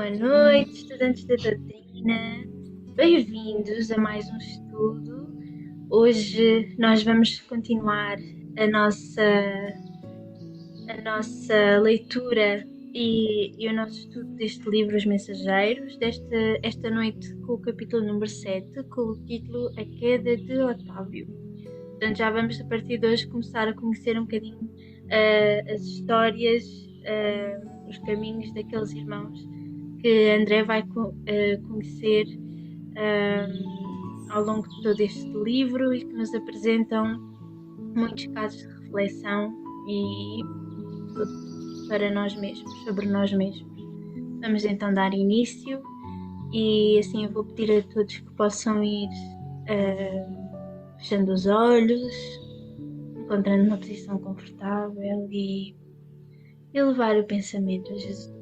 Boa noite, estudantes da doutrina. Bem-vindos a mais um estudo. Hoje nós vamos continuar a nossa leitura e o nosso estudo deste livro, Os Mensageiros, esta noite com o capítulo número 7, com o título A Queda de Otávio. Portanto, já vamos a partir de hoje começar a conhecer um bocadinho as histórias, os caminhos daqueles irmãos que André vai conhecer ao longo de todo este livro e que nos apresentam muitos casos de reflexão e para nós mesmos, sobre nós mesmos. Vamos então dar início e assim eu vou pedir a todos que possam ir fechando os olhos, encontrando uma posição confortável e elevar o pensamento a Jesus.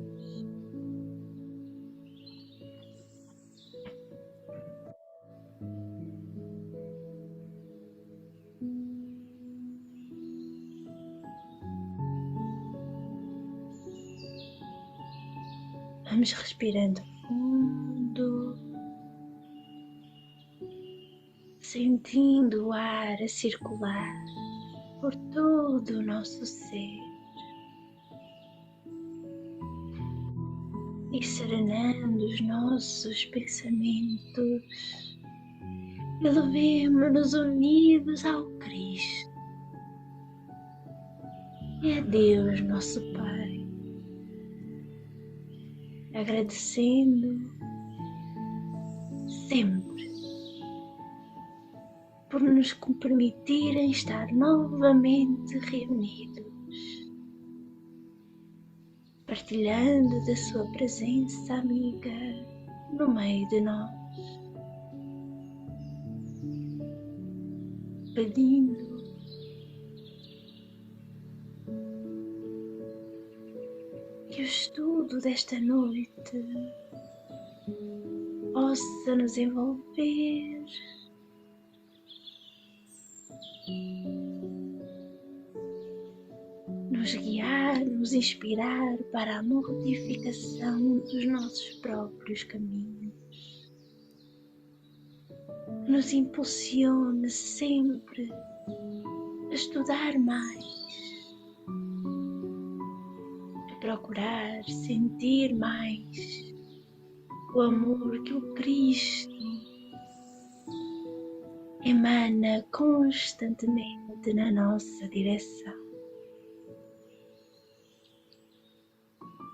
Vamos respirando fundo, sentindo o ar a circular por todo o nosso ser e serenando os nossos pensamentos. Elevemo-nos unidos ao Cristo e a Deus, nosso Pai, agradecendo sempre por nos permitirem estar novamente reunidos, partilhando da sua presença amiga no meio de nós, pedindo que o estudo desta noite possa nos envolver nos guiar, nos inspirar para a mortificação dos nossos próprios caminhos, que nos impulsione sempre a estudar mais, a procurar sentir mais o amor que o Cristo emana constantemente na nossa direção.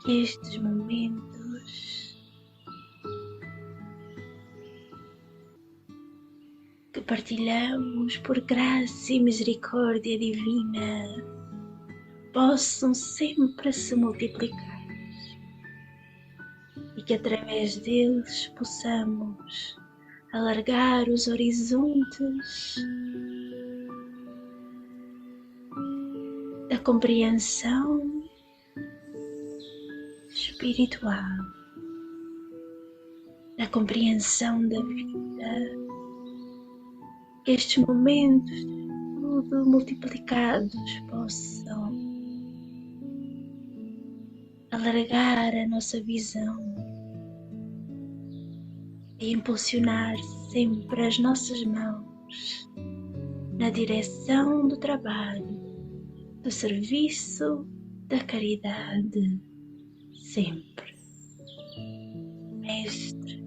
Que estes momentos que partilhamos por graça e misericórdia divina possam sempre se multiplicar e que através deles possamos alargar os horizontes da compreensão espiritual, da compreensão da vida, que estes momentos tudo multiplicados possam alargar a nossa visão e impulsionar sempre as nossas mãos na direção do trabalho, do serviço, da caridade, sempre. Mestre,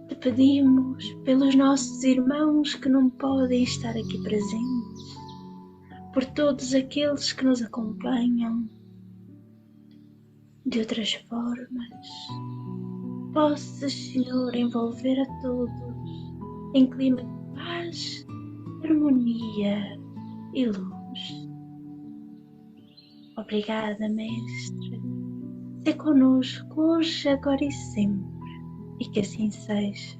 te pedimos pelos nossos irmãos que não podem estar aqui presentes, por todos aqueles que nos acompanham de outras formas. Possas, Senhor, envolver a todos em clima de paz, harmonia e luz. Obrigada, Mestre. Sê conosco hoje, agora e sempre, e que assim seja.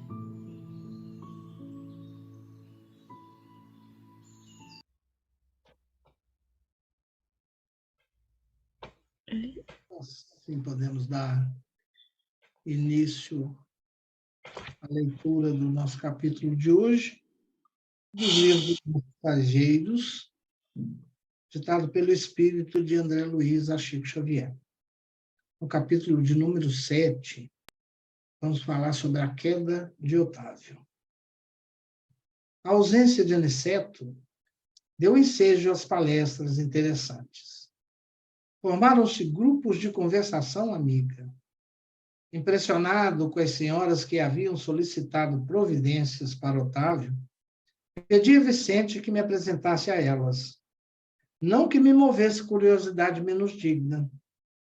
Assim podemos dar início à leitura do nosso capítulo de hoje, do livro dos Mensageiros, ditado pelo espírito de André Luiz a Chico Xavier. no capítulo de número 7, vamos falar sobre a queda de Otávio. A ausência de Aniceto deu ensejo às palestras interessantes. Formaram-se grupos de conversação amiga. Impressionado com as senhoras que haviam solicitado providências para Otávio, pedi a Vicente que me apresentasse a elas. Não que me movesse curiosidade menos digna,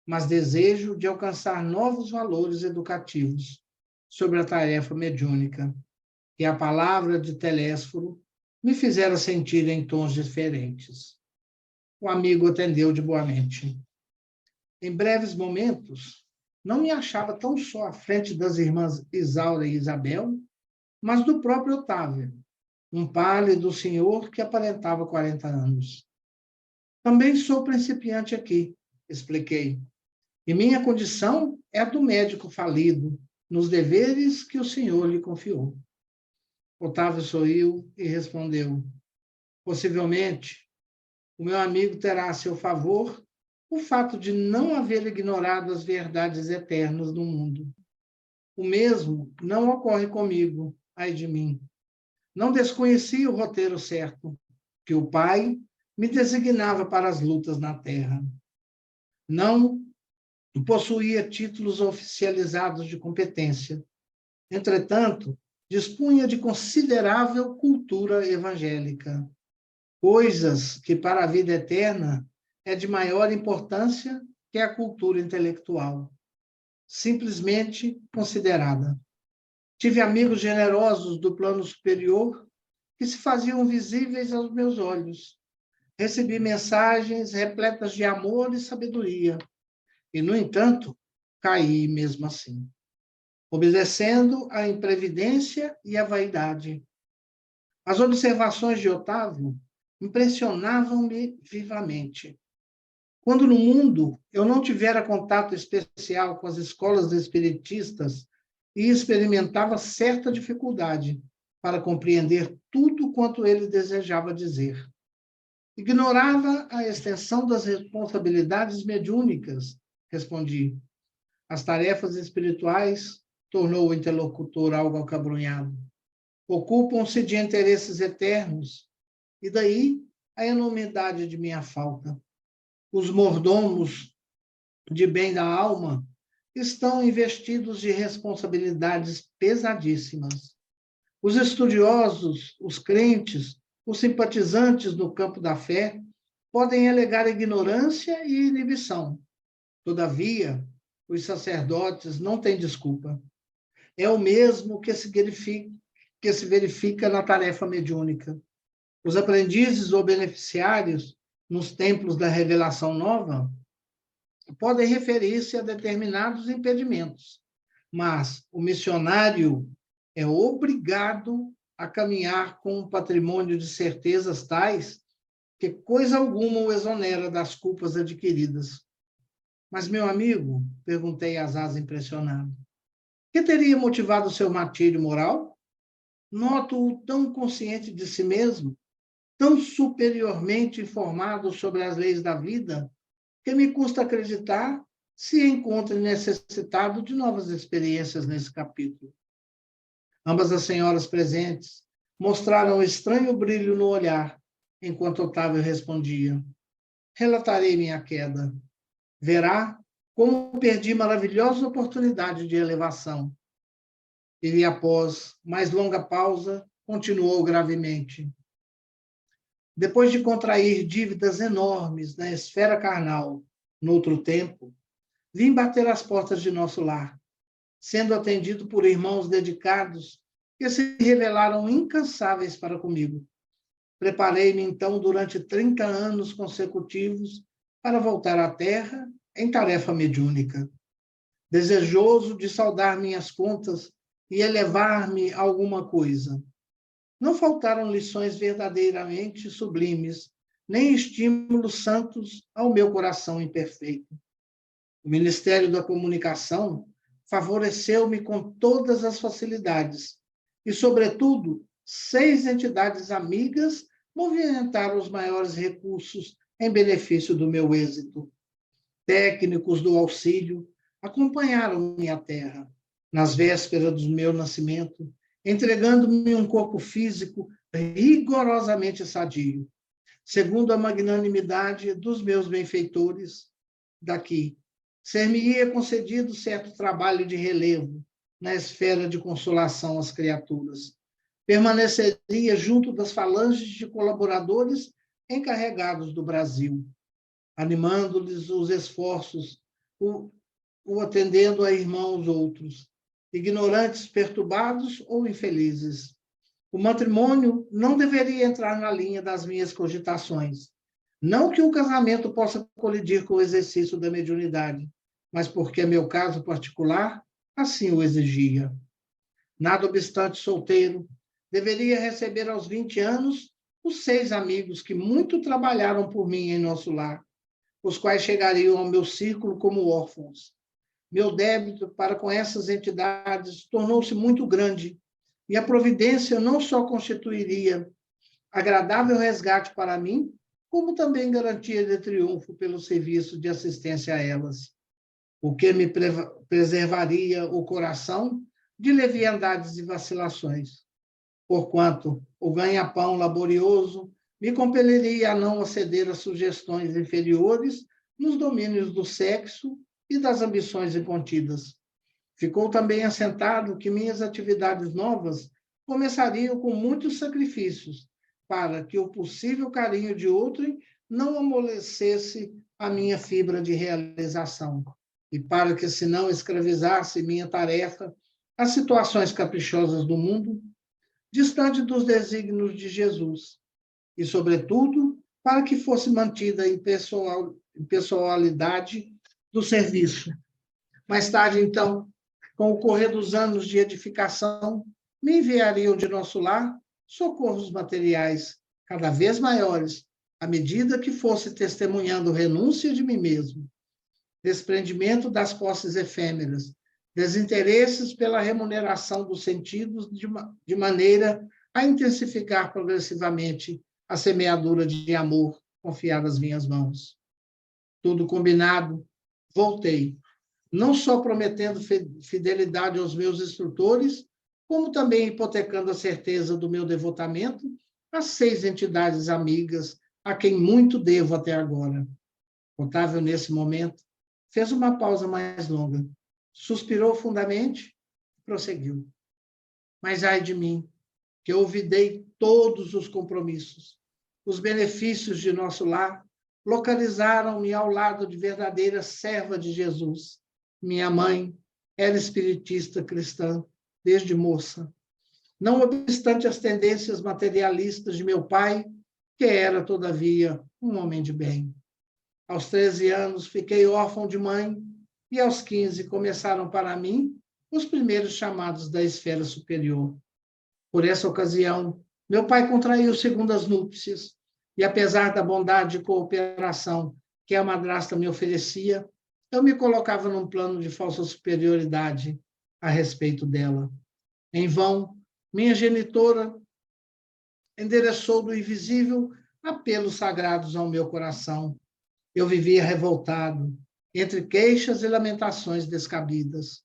mas desejo de alcançar novos valores educativos sobre a tarefa mediúnica, que a palavra de Telésforo me fizera sentir em tons diferentes. O amigo atendeu de boa mente. Em breves momentos, não me achava tão só à frente das irmãs Isaura e Isabel, mas do próprio Otávio, um pálido senhor que aparentava 40 anos. Também sou principiante aqui, expliquei, e minha condição é a do médico falido, nos deveres que o senhor lhe confiou. Otávio sorriu e respondeu: possivelmente, o meu amigo terá a seu favor o fato de não haver ignorado as verdades eternas do mundo. O mesmo não ocorre comigo, ai de mim. Não desconheci o roteiro certo, que o Pai me designava para as lutas na terra. Não possuía títulos oficializados de competência. Entretanto, dispunha de considerável cultura evangélica, coisas que para a vida eterna é de maior importância que a cultura intelectual, simplesmente considerada. Tive amigos generosos do plano superior que se faziam visíveis aos meus olhos. Recebi mensagens repletas de amor e sabedoria, e, no entanto, caí mesmo assim, obedecendo à imprevidência e à vaidade. As observações de Otávio impressionavam-me vivamente. Quando no mundo eu não tivera contato especial com as escolas espiritistas e experimentava certa dificuldade para compreender tudo quanto ele desejava dizer. Ignorava a extensão das responsabilidades mediúnicas, respondi. As tarefas espirituais, tornou o interlocutor algo acabrunhado, ocupam-se de interesses eternos, e daí a enormidade de minha falta. Os mordomos de bem da alma estão investidos de responsabilidades pesadíssimas. Os estudiosos, os crentes, os simpatizantes no campo da fé podem alegar ignorância e inibição. Todavia, os sacerdotes não têm desculpa. É o mesmo que se verifica na tarefa mediúnica. Os aprendizes ou beneficiários nos templos da revelação nova podem referir-se a determinados impedimentos, mas o missionário é obrigado a caminhar com um patrimônio de certezas tais que coisa alguma o exonera das culpas adquiridas. Mas, meu amigo, perguntei a Asas impressionado, que teria motivado o seu martírio moral? Noto-o tão consciente de si mesmo, tão superiormente informado sobre as leis da vida, que me custa acreditar se encontra necessitado de novas experiências nesse capítulo. Ambas as senhoras presentes mostraram um estranho brilho no olhar, enquanto Otávio respondia. Relatarei minha queda. Verá como perdi maravilhosa oportunidade de elevação. E, após mais longa pausa, continuou gravemente. Depois de contrair dívidas enormes na esfera carnal, noutro tempo, vim bater às portas de nosso lar, sendo atendido por irmãos dedicados que se revelaram incansáveis para comigo. Preparei-me, então, durante 30 anos consecutivos para voltar à Terra em tarefa mediúnica, desejoso de saldar minhas contas e elevar-me a alguma coisa. Não faltaram lições verdadeiramente sublimes, nem estímulos santos ao meu coração imperfeito. O Ministério da Comunicação favoreceu-me com todas as facilidades e, sobretudo, 6 entidades amigas movimentaram os maiores recursos em benefício do meu êxito. Técnicos do auxílio acompanharam-me à terra, nas vésperas do meu nascimento, entregando-me um corpo físico rigorosamente sadio, segundo a magnanimidade dos meus benfeitores daqui. Ser-me-ia concedido certo trabalho de relevo na esfera de consolação às criaturas. Permaneceria junto das falanges de colaboradores encarregados do Brasil, animando-lhes os esforços, o atendendo a irmãos outros, ignorantes, perturbados ou infelizes. O matrimônio não deveria entrar na linha das minhas cogitações. Não que o casamento possa colidir com o exercício da mediunidade, mas porque meu caso particular assim o exigia. Nada obstante solteiro, deveria receber aos 20 anos os 6 amigos que muito trabalharam por mim em nosso lar, os quais chegariam ao meu círculo como órfãos. Meu débito para com essas entidades tornou-se muito grande, e a providência não só constituiria agradável resgate para mim, como também garantia de triunfo pelo serviço de assistência a elas, o que me preservaria o coração de leviandades e vacilações, porquanto o ganha-pão laborioso me compeliria a não aceder a sugestões inferiores nos domínios do sexo e das ambições incontidas. Ficou também assentado que minhas atividades novas começariam com muitos sacrifícios, para que o possível carinho de outrem não amolecesse a minha fibra de realização, e para que se não escravizasse minha tarefa às situações caprichosas do mundo, distante dos desígnios de Jesus, e, sobretudo, para que fosse mantida a impessoalidade do serviço. Mais tarde, então, com o correr dos anos de edificação, me enviariam de nosso lar socorros materiais cada vez maiores, à medida que fosse testemunhando renúncia de mim mesmo, desprendimento das posses efêmeras, desinteresses pela remuneração dos sentidos, de maneira a intensificar progressivamente a semeadura de amor confiada às minhas mãos. Tudo combinado, voltei, não só prometendo fidelidade aos meus instrutores, como também hipotecando a certeza do meu devotamento às 6 entidades amigas, a quem muito devo até agora. Otávio, nesse momento, fez uma pausa mais longa, suspirou fundamente e prosseguiu. Mas ai de mim, que eu olvidei todos os compromissos. Os benefícios de nosso lar localizaram-me ao lado de verdadeira serva de Jesus. Minha mãe era espiritista cristã desde moça, não obstante as tendências materialistas de meu pai, que era, todavia, um homem de bem. Aos 13 anos, fiquei órfão de mãe, e aos 15 começaram para mim os primeiros chamados da esfera superior. Por essa ocasião, meu pai contraiu segundas núpcias, e apesar da bondade e cooperação que a madrasta me oferecia, eu me colocava num plano de falsa superioridade a respeito dela. Em vão, minha genitora endereçou do invisível apelos sagrados ao meu coração. Eu vivia revoltado, entre queixas e lamentações descabidas.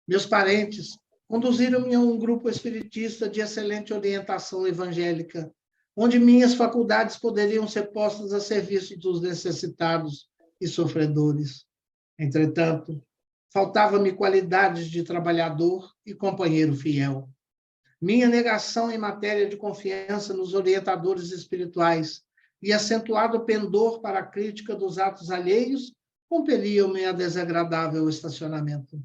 Meus parentes conduziram-me a um grupo espiritista de excelente orientação evangélica, onde minhas faculdades poderiam ser postas a serviço dos necessitados e sofredores. Entretanto, faltava-me qualidades de trabalhador e companheiro fiel. Minha negação em matéria de confiança nos orientadores espirituais e acentuado pendor para a crítica dos atos alheios compeliam-me a desagradável estacionamento.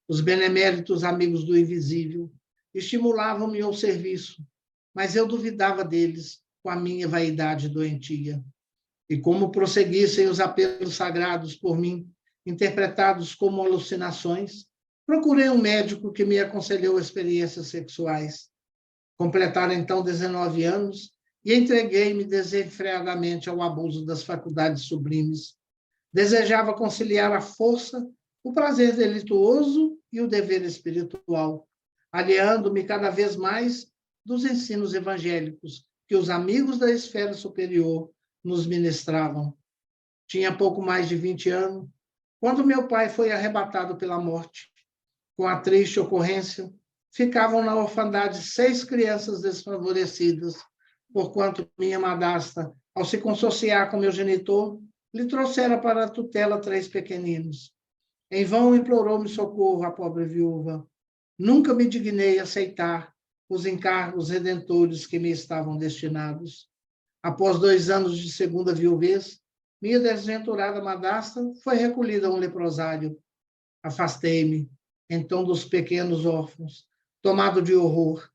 Os beneméritos amigos do invisível estimulavam-me ao serviço, mas eu duvidava deles com a minha vaidade doentia. E como prosseguissem os apelos sagrados por mim, interpretados como alucinações, procurei um médico que me aconselhou experiências sexuais. Completara então 19 anos e entreguei-me desenfreadamente ao abuso das faculdades sublimes. Desejava conciliar a força, o prazer delituoso e o dever espiritual, aliando-me cada vez mais dos ensinos evangélicos que os amigos da esfera superior nos ministravam. Tinha pouco mais de 20 anos, Quando meu pai foi arrebatado pela morte, com a triste ocorrência, ficavam na orfandade 6 crianças desfavorecidas, porquanto minha madrasta, ao se consociar com meu genitor, lhe trouxera para a tutela 3 pequeninos. Em vão implorou-me socorro a pobre viúva. Nunca me dignei aceitar os encargos redentores que me estavam destinados. Após 2 anos de segunda viuvez, minha desventurada madrasta foi recolhida a um leprosário. Afastei-me, então, dos pequenos órfãos, tomado de horror.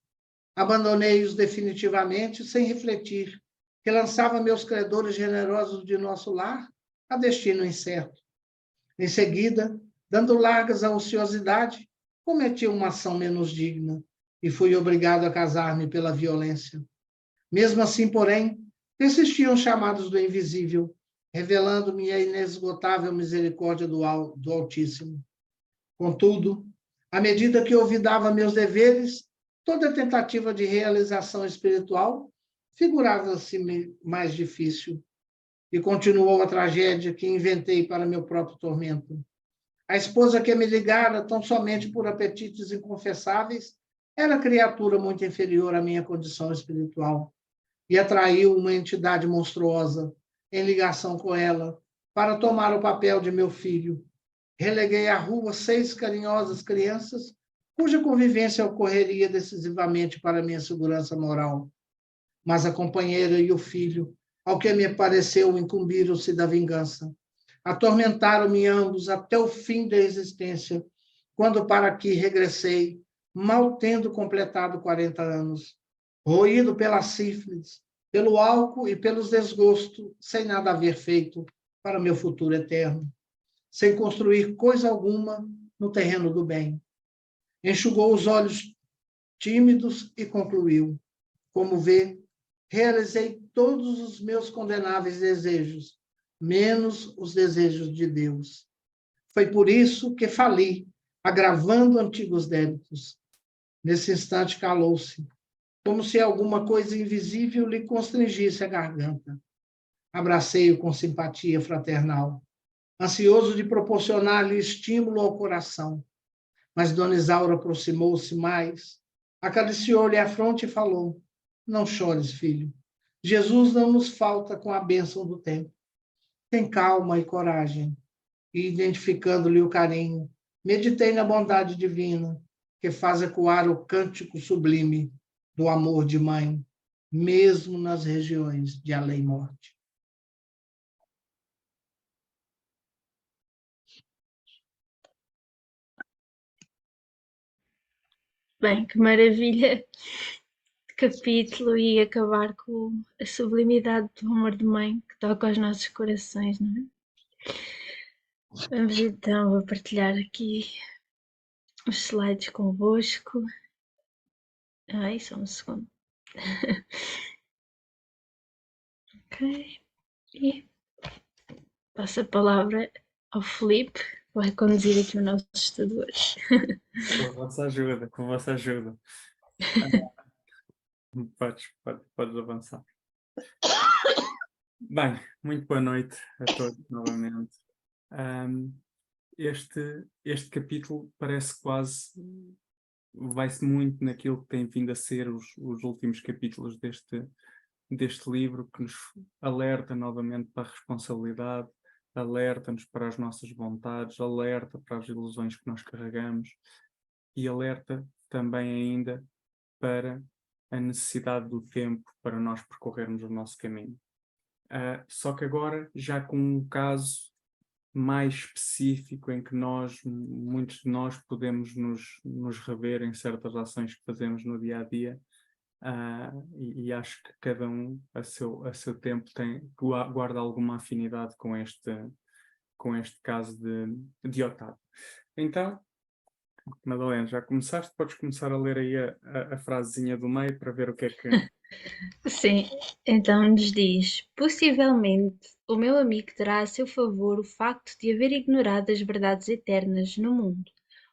Abandonei-os definitivamente, sem refletir, que lançava meus credores generosos de nosso lar a destino incerto. Em seguida, dando largas à ociosidade, cometi uma ação menos digna e fui obrigado a casar-me pela violência. Mesmo assim, porém, persistiam os chamados do invisível, revelando-me a inesgotável misericórdia do Altíssimo. Contudo, à medida que olvidava meus deveres, toda tentativa de realização espiritual figurava-se mais difícil. E continuou a tragédia que inventei para meu próprio tormento. A esposa que me ligara tão somente por apetites inconfessáveis era criatura muito inferior à minha condição espiritual e atraiu uma entidade monstruosa em ligação com ela para tomar o papel de meu filho. Releguei à rua 6 carinhosas crianças cuja convivência ocorreria decisivamente para minha segurança moral. Mas a companheira e o filho, ao que me pareceu, incumbiram-se da vingança. Atormentaram-me ambos até o fim da existência, quando para aqui regressei, mal tendo completado 40 anos, roído pela sífilis, pelo álcool e pelos desgostos, sem nada haver feito para meu futuro eterno, sem construir coisa alguma no terreno do bem. Enxugou os olhos tímidos e concluiu: como vê, realizei todos os meus condenáveis desejos, menos os desejos de Deus. Foi por isso que fali, agravando antigos débitos. Nesse instante calou-se, como se alguma coisa invisível lhe constrangisse a garganta. Abracei-o com simpatia fraternal, ansioso de proporcionar-lhe estímulo ao coração. Mas Dona Isaura aproximou-se mais, acariciou-lhe a fronte e falou: não chores, filho. Jesus não nos falta com a bênção do tempo. Tem calma e coragem. E, identificando-lhe o carinho, meditei na bondade divina, que faz ecoar o cântico sublime do amor de mãe, mesmo nas regiões de além-morte. Bem, que maravilha de capítulo e acabar com a sublimidade do amor de mãe que toca aos nossos corações, não é? Vamos então a partilhar aqui os slides convosco. Ai, só um segundo. Ok. E passo a palavra ao Felipe, que vai conduzir aqui o nosso estudo hoje. Com a vossa ajuda, com a vossa ajuda. Podes avançar. Bem, muito boa noite a todos novamente. Este capítulo parece quase, vai-se muito naquilo que tem vindo a ser os últimos capítulos deste livro, que nos alerta novamente para a responsabilidade, alerta-nos para as nossas vontades, alerta para as ilusões que nós carregamos e alerta também ainda para a necessidade do tempo para nós percorrermos o nosso caminho. Só que agora já com um caso mais específico em que muitos de nós podemos nos rever em certas ações que fazemos no dia a dia, e acho que cada um a seu tempo guarda alguma afinidade com este caso de Otávio. Então, Madalena, já começaste? Podes começar a ler aí a frasezinha do meio para ver o que é que... Sim, então nos diz: possivelmente o meu amigo terá a seu favor o facto de haver ignorado as verdades eternas no mundo.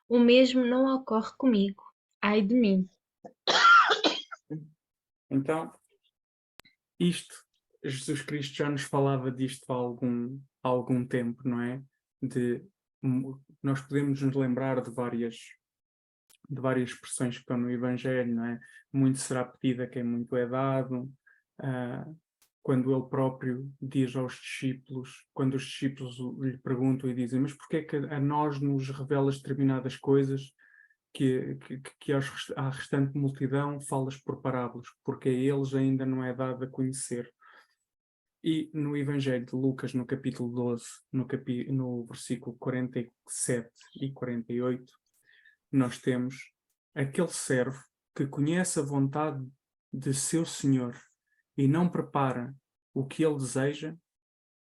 O mesmo não ocorre comigo. Ai de mim. Então, Jesus Cristo já nos falava disto há algum tempo, não é? De nós podemos nos lembrar de várias expressões que estão no Evangelho, não é? Muito será pedido a quem muito é dado, quando ele próprio diz aos discípulos, quando os discípulos lhe perguntam e dizem, mas porquê é que a nós nos revelas determinadas coisas que à restante multidão falas por parábolas, porque a eles ainda não é dado a conhecer. E no Evangelho de Lucas, no capítulo 12, no versículo 47 e 48, nós temos aquele servo que conhece a vontade de seu Senhor e não prepara o que ele deseja,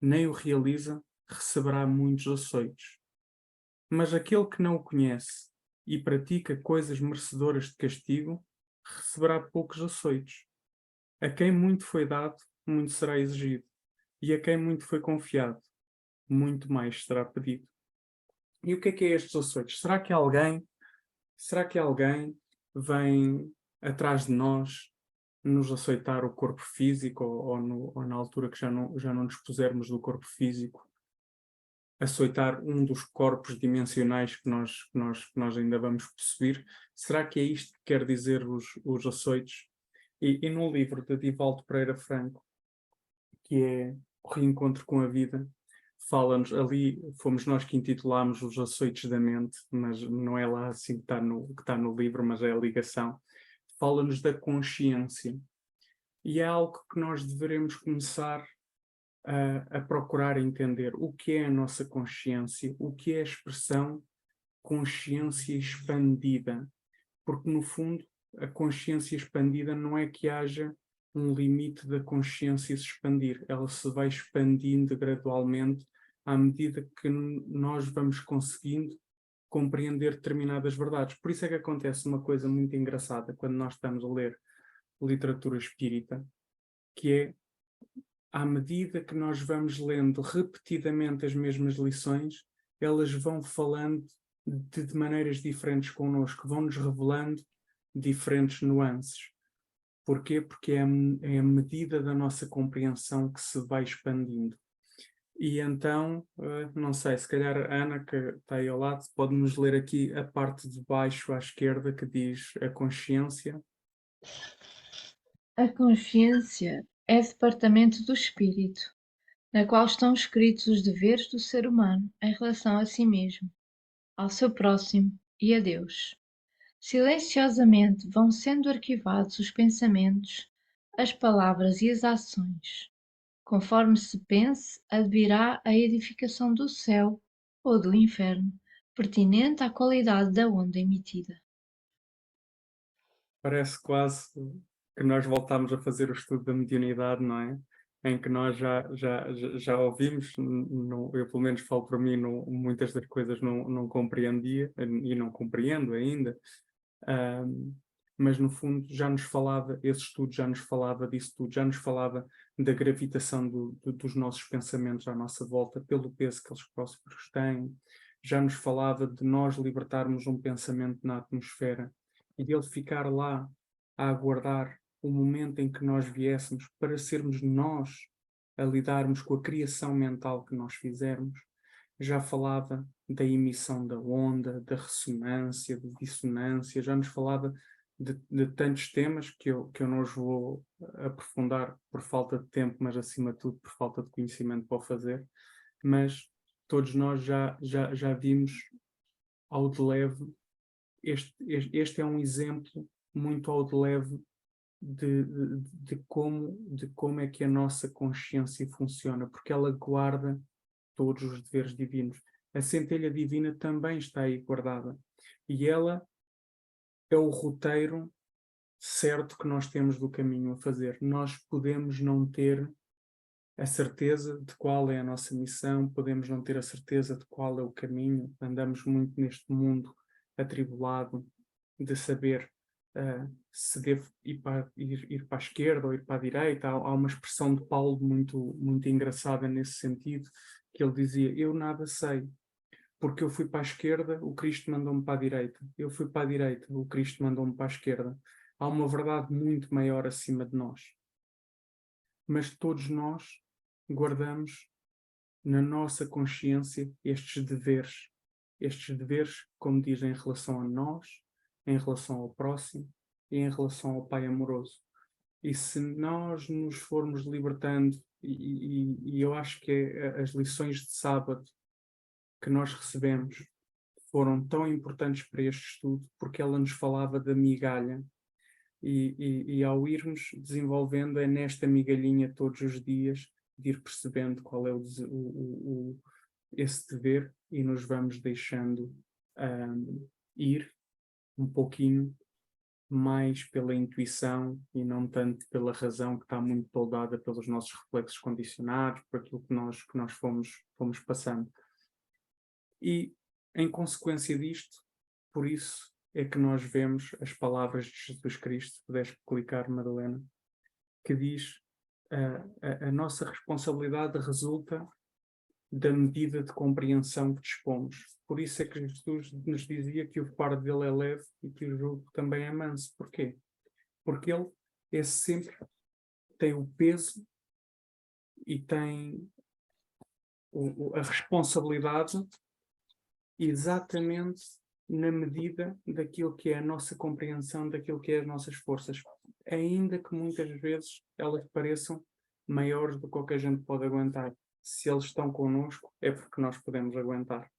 nem o realiza, receberá muitos açoites. Mas aquele que não o conhece e pratica coisas merecedoras de castigo, receberá poucos açoites. A quem muito foi dado, muito será exigido. E a quem muito foi confiado, muito mais será pedido. E o que é estes açoites? Será que alguém vem atrás de nós nos açoitar o corpo físico ou na altura que já não dispusermos do corpo físico, açoitar um dos corpos dimensionais que nós ainda vamos possuir? Será que é isto que quer dizer os açoites? E no livro de Divaldo Pereira Franco, que é O Reencontro com a Vida, fala-nos, ali fomos nós que intitulámos Os Açoites da Mente, mas não é lá assim que está no livro, mas é a ligação. Fala-nos da consciência. E é algo que nós deveremos começar a procurar entender. O que é a nossa consciência? O que é a expressão consciência expandida? Porque, no fundo, a consciência expandida não é que haja um limite da consciência se expandir. Ela se vai expandindo gradualmente à medida que nós vamos conseguindo compreender determinadas verdades. Por isso é que acontece uma coisa muito engraçada quando nós estamos a ler literatura espírita, que é, à medida que nós vamos lendo repetidamente as mesmas lições, elas vão falando de maneiras diferentes connosco, vão-nos revelando diferentes nuances. Porquê? Porque é a medida da nossa compreensão que se vai expandindo. E então, não sei, se calhar a Ana, que está aí ao lado, pode-nos ler aqui a parte de baixo à esquerda que diz a consciência. A consciência é departamento do espírito, na qual estão escritos os deveres do ser humano em relação a si mesmo, ao seu próximo e a Deus. Silenciosamente vão sendo arquivados os pensamentos, as palavras e as ações. Conforme se pense, advirá a edificação do céu ou do inferno, pertinente à qualidade da onda emitida. Parece quase que nós voltámos a fazer o estudo da mediunidade, não é? Em que nós já ouvimos, eu pelo menos falo para mim, muitas das coisas não compreendia e não compreendo ainda, mas no fundo já nos falava, esse estudo já nos falava disso tudo, já nos falava da gravitação dos nossos pensamentos à nossa volta, pelo peso que eles próprios têm, já nos falava de nós libertarmos um pensamento na atmosfera e de ele ficar lá a aguardar o momento em que nós viéssemos para sermos nós a lidarmos com a criação mental que nós fizermos. Já falava da emissão da onda, da ressonância, da dissonância, já nos falava de tantos temas que eu não os vou aprofundar por falta de tempo, mas acima de tudo por falta de conhecimento para o fazer. Mas todos nós já vimos ao de leve, este é um exemplo muito ao de leve de como é que a nossa consciência funciona, porque ela guarda todos os deveres divinos. A centelha divina também está aí guardada. E ela é o roteiro certo que nós temos do caminho a fazer. Nós podemos não ter a certeza de qual é a nossa missão, podemos não ter a certeza de qual é o caminho. Andamos muito neste mundo atribulado de saber se devo ir para a esquerda ou ir para a direita. Há uma expressão de Paulo muito engraçada nesse sentido, que ele dizia: eu nada sei, porque eu fui para a esquerda, o Cristo mandou-me para a direita. Eu fui para a direita, o Cristo mandou-me para a esquerda. Há uma verdade muito maior acima de nós. Mas todos nós guardamos na nossa consciência estes deveres estes deveres, como diz, em relação a nós, em relação ao próximo e em relação ao Pai amoroso. E se nós nos formos libertando, e eu acho que as lições de sábado que nós recebemos foram tão importantes para este estudo, porque ela nos falava da migalha, e ao irmos desenvolvendo é nesta migalhinha todos os dias, de ir percebendo qual é esse dever, e nos vamos deixando ir um pouquinho mais pela intuição e não tanto pela razão, que está muito toldada pelos nossos reflexos condicionados, por aquilo que nós fomos passando. E, em consequência disto, por isso é que nós vemos as palavras de Jesus Cristo, se puderes clicar, Madalena, que diz: a nossa responsabilidade resulta da medida de compreensão que dispomos. Por isso é que Jesus nos dizia que o fardo dele é leve e que o jugo também é manso. Porquê? Porque ele tem o peso e tem a responsabilidade exatamente na medida daquilo que é a nossa compreensão, daquilo que é as nossas forças, ainda que muitas vezes elas pareçam maiores do que o que a gente pode aguentar. Se eles estão connosco, é porque nós podemos aguentar.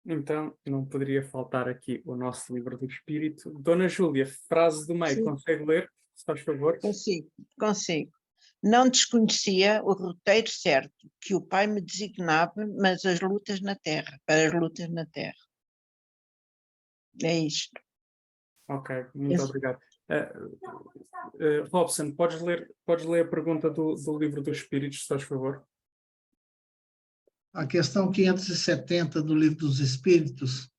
Então, não poderia faltar aqui o nosso livro do Espírito. Dona Júlia, frase do meio, Sim. consegue ler, se faz favor? Consigo. Não desconhecia o roteiro certo que o Pai me designava, mas para as lutas na Terra. É isto. Ok, muito obrigado. Robson, podes ler a pergunta do livro dos Espíritos, se faz favor? A questão 570 do Livro dos Espíritos,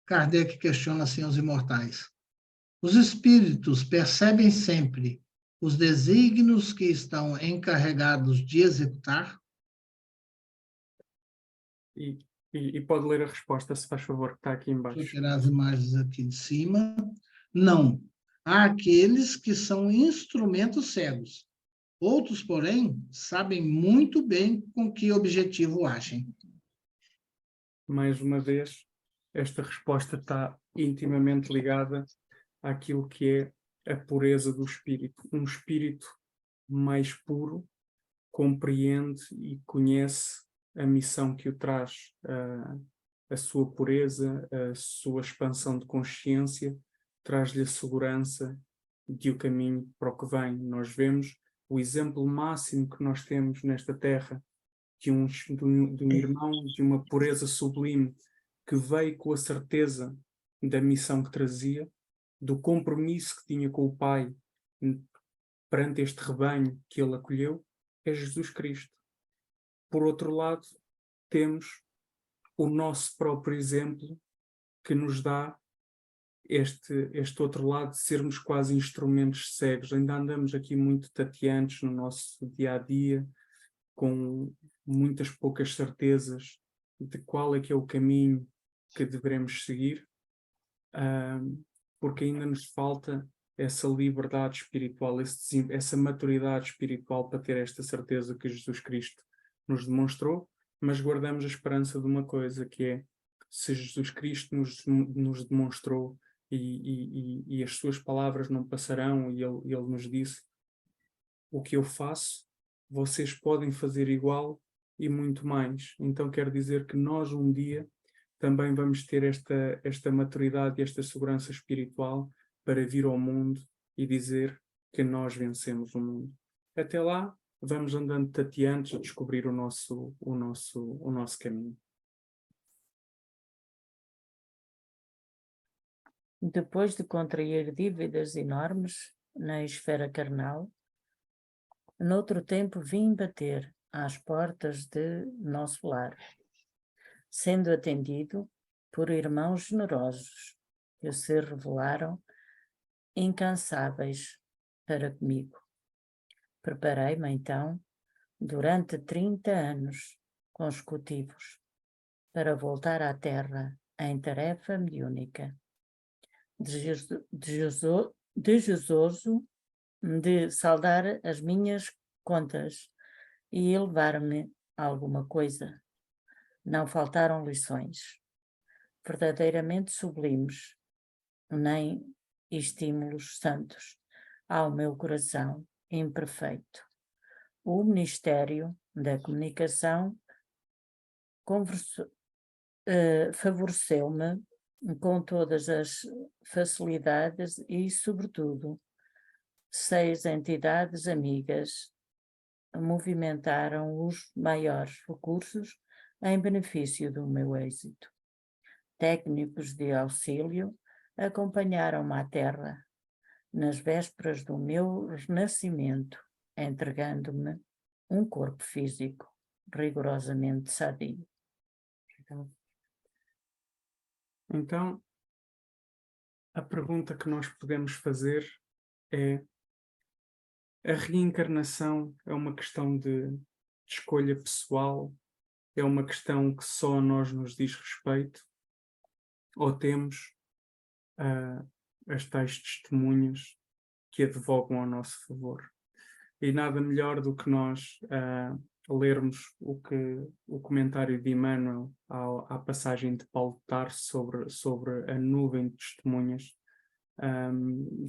Kardec questiona assim aos imortais: os espíritos percebem sempre os desígnios que estão encarregados de executar? E pode ler a resposta, se faz favor, que está aqui embaixo. Deixa eu tirar as imagens aqui de cima. Não. Há aqueles que são instrumentos cegos. Outros, porém, sabem muito bem com que objetivo agem. Mais uma vez, esta resposta está intimamente ligada àquilo que é a pureza do espírito. Um espírito mais puro compreende e conhece a missão que o traz, a sua pureza, a sua expansão de consciência, traz-lhe a segurança de o caminho para o que vem. Nós vemos o exemplo máximo que nós temos nesta terra de um irmão de uma pureza sublime, que veio com a certeza da missão que trazia, do compromisso que tinha com o Pai perante este rebanho que ele acolheu, é Jesus Cristo. Por outro lado, temos o nosso próprio exemplo, que nos dá este outro lado de sermos quase instrumentos cegos. Ainda andamos aqui muito tateantes no nosso dia-a-dia, com muitas poucas certezas de qual é que é o caminho que devemos seguir, porque ainda nos falta essa liberdade espiritual, essa maturidade espiritual para ter esta certeza que Jesus Cristo nos demonstrou, mas guardamos a esperança de uma coisa, que é: se Jesus Cristo nos demonstrou e as suas palavras não passarão, e ele nos disse: o que eu faço, vocês podem fazer igual e muito mais. Então quer dizer que nós um dia também vamos ter esta maturidade e esta segurança espiritual para vir ao mundo e dizer que nós vencemos o mundo. Até lá, vamos andando tateantes a descobrir o nosso caminho. Depois de contrair dívidas enormes na esfera carnal, noutro tempo vim bater às portas de nosso lar, sendo atendido por irmãos generosos que se revelaram incansáveis para comigo. Preparei-me então, durante 30 anos consecutivos, para voltar à terra em tarefa mediúnica, desejoso de saldar as minhas contas e elevar-me alguma coisa. Não faltaram lições verdadeiramente sublimes, nem estímulos santos ao meu coração imperfeito. O Ministério da Comunicação favoreceu-me com todas as facilidades e, sobretudo, 6 entidades amigas movimentaram os maiores recursos em benefício do meu êxito. Técnicos de auxílio acompanharam-me à terra nas vésperas do meu renascimento, entregando-me um corpo físico rigorosamente sadio. Então, a pergunta que nós podemos fazer é: a reencarnação é uma questão de escolha pessoal? É uma questão que só a nós nos diz respeito? Ou temos as tais testemunhas que advogam a nosso favor? E nada melhor do que nós lermos o comentário de Emmanuel à passagem de Paulo de Tarso sobre a nuvem de testemunhas.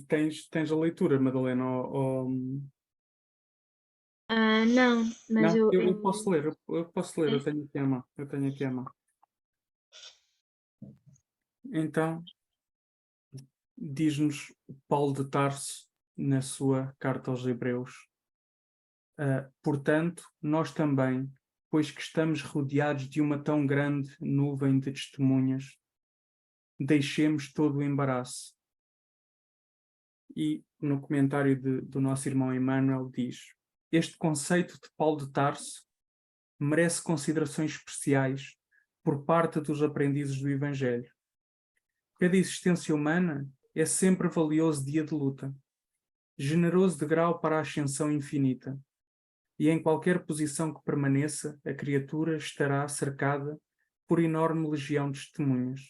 Tens a leitura, Madalena? Não, mas Não, eu posso ler, eu tenho aqui à mão. Então, diz-nos Paulo de Tarso na sua carta aos Hebreus: portanto, nós também, pois que estamos rodeados de uma tão grande nuvem de testemunhas, deixemos todo o embaraço. E no comentário do nosso irmão Emmanuel diz: este conceito de Paulo de Tarso merece considerações especiais por parte dos aprendizes do Evangelho. Cada existência humana é sempre valioso dia de luta, generoso degrau para a ascensão infinita, e em qualquer posição que permaneça, a criatura estará cercada por enorme legião de testemunhas.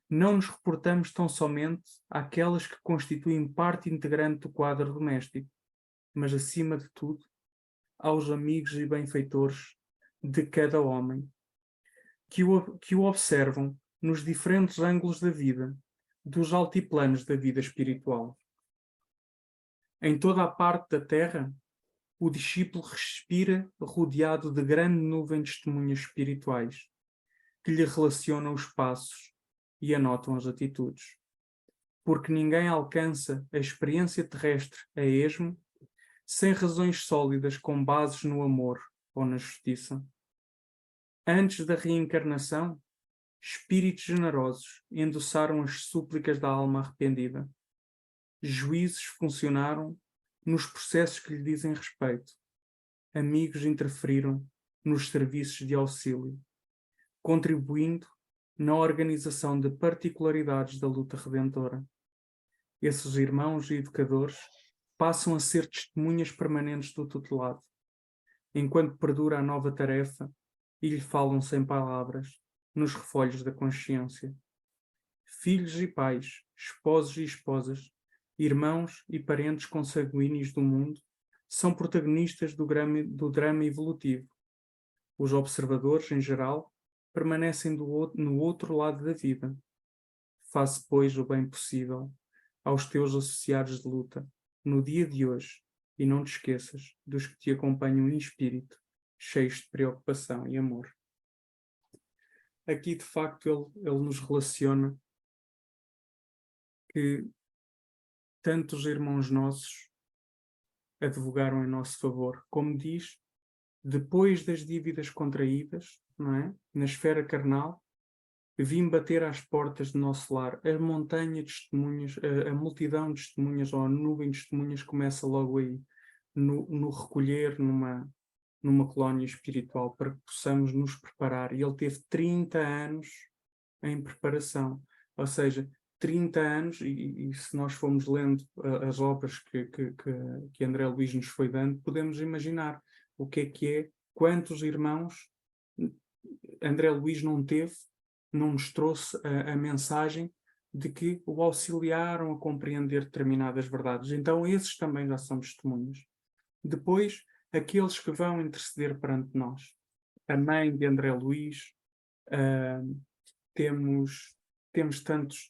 Não nos reportamos tão somente àquelas que constituem parte integrante do quadro doméstico, mas, acima de tudo, aos amigos e benfeitores de cada homem, que o observam nos diferentes ângulos da vida, dos altiplanos da vida espiritual. Em toda a parte da terra, o discípulo respira rodeado de grande nuvem de testemunhas espirituais, que lhe relacionam os passos e anotam as atitudes. Porque ninguém alcança a experiência terrestre a esmo sem razões sólidas com bases no amor ou na justiça. Antes da reencarnação, espíritos generosos endossaram as súplicas da alma arrependida. Juízes funcionaram nos processos que lhe dizem respeito. Amigos interferiram nos serviços de auxílio, contribuindo na organização de particularidades da luta redentora. Esses irmãos e educadores passam a ser testemunhas permanentes do tutelado, enquanto perdura a nova tarefa e lhe falam sem palavras, nos refolhos da consciência. Filhos e pais, esposos e esposas, irmãos e parentes consanguíneos do mundo são protagonistas do drama evolutivo. Os observadores, em geral, permanecem no outro lado da vida. Faze, pois, o bem possível aos teus associados de luta no dia de hoje e não te esqueças dos que te acompanham em espírito, cheios de preocupação e amor. Aqui, de facto, ele nos relaciona que tantos irmãos nossos advogaram em nosso favor. Como diz, depois das dívidas contraídas, não é? Na esfera carnal, vim bater às portas do nosso lar. A montanha de testemunhas, a multidão de testemunhas, ou a nuvem de testemunhas, começa logo aí, no recolher numa colónia espiritual, para que possamos nos preparar. E ele teve 30 anos em preparação. Ou seja, 30 anos, e se nós formos lendo as obras que André Luís nos foi dando, podemos imaginar o que é, quantos irmãos André Luís não nos trouxe a mensagem de que o auxiliaram a compreender determinadas verdades. Então esses também já são testemunhos. Depois aqueles que vão interceder perante nós. A mãe de André Luís, ah, temos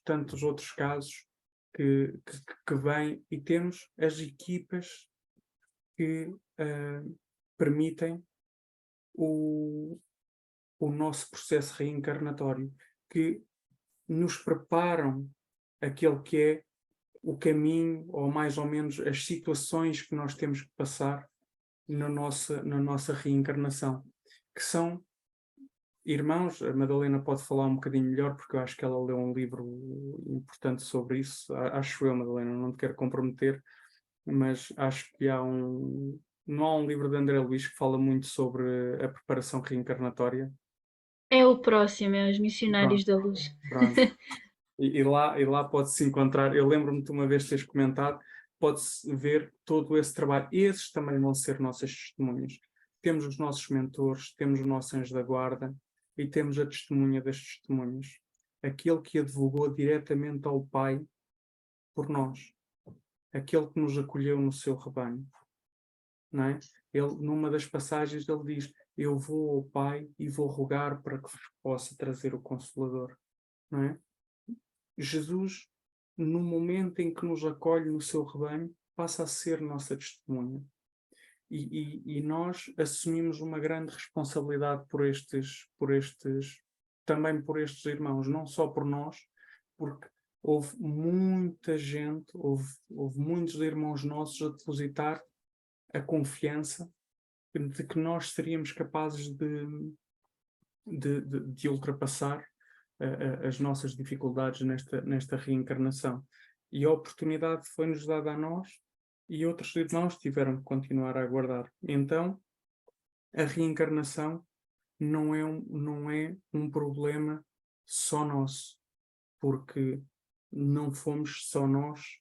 tantos outros casos que vêm, e temos as equipas que permitem o nosso processo reencarnatório, que nos preparam aquele que é o caminho, ou mais ou menos as situações que nós temos que passar na nossa reencarnação, que são irmãos. A Madalena pode falar um bocadinho melhor, porque eu acho que ela leu um livro importante sobre isso. Acho eu, Madalena, não te quero comprometer, mas acho que não há um livro de André Luís que fala muito sobre a preparação reencarnatória. É o próximo, é os Missionários Pronto, da Luz. pronto. E lá pode-se encontrar, eu lembro-me de uma vez teres comentado, pode-se ver todo esse trabalho. Esses também vão ser nossas testemunhas. Temos os nossos mentores, temos o nosso anjo da guarda e temos a testemunha das testemunhas. Aquele que advogou diretamente ao Pai por nós. Aquele que nos acolheu no seu rebanho. Não é? Ele, numa das passagens, ele diz: eu vou ao Pai e vou rogar para que vos possa trazer o Consolador. Não é? Jesus, no momento em que nos acolhe no seu rebanho, passa a ser nossa testemunha. E nós assumimos uma grande responsabilidade também por estes irmãos, não só por nós, porque houve muita gente, houve muitos irmãos nossos a depositar a confiança de que nós seríamos capazes de ultrapassar as nossas dificuldades nesta reencarnação. E a oportunidade foi-nos dada a nós, e outros irmãos tiveram que continuar a aguardar. Então, a reencarnação não é um problema só nosso, porque não fomos só nós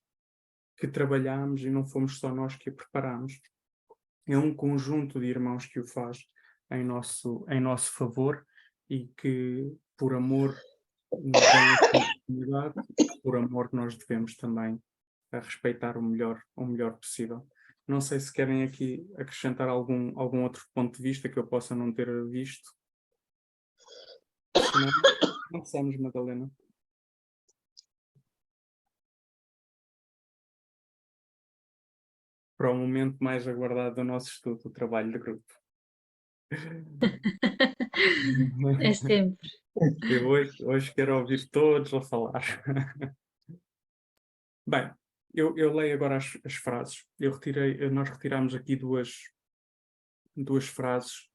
que trabalhamos e não fomos só nós que a preparamos. É um conjunto de irmãos que o faz em nosso favor, e que, por amor, nos dão esta oportunidade. Por amor, nós devemos também respeitar o melhor possível. Não sei se querem aqui acrescentar algum outro ponto de vista que eu possa não ter visto. Se não, começamos, Madalena. Para o momento mais aguardado do nosso estudo, o trabalho de grupo. É sempre. Eu hoje quero ouvir todos a falar. Bem, eu leio agora as frases. Nós retiramos aqui duas frases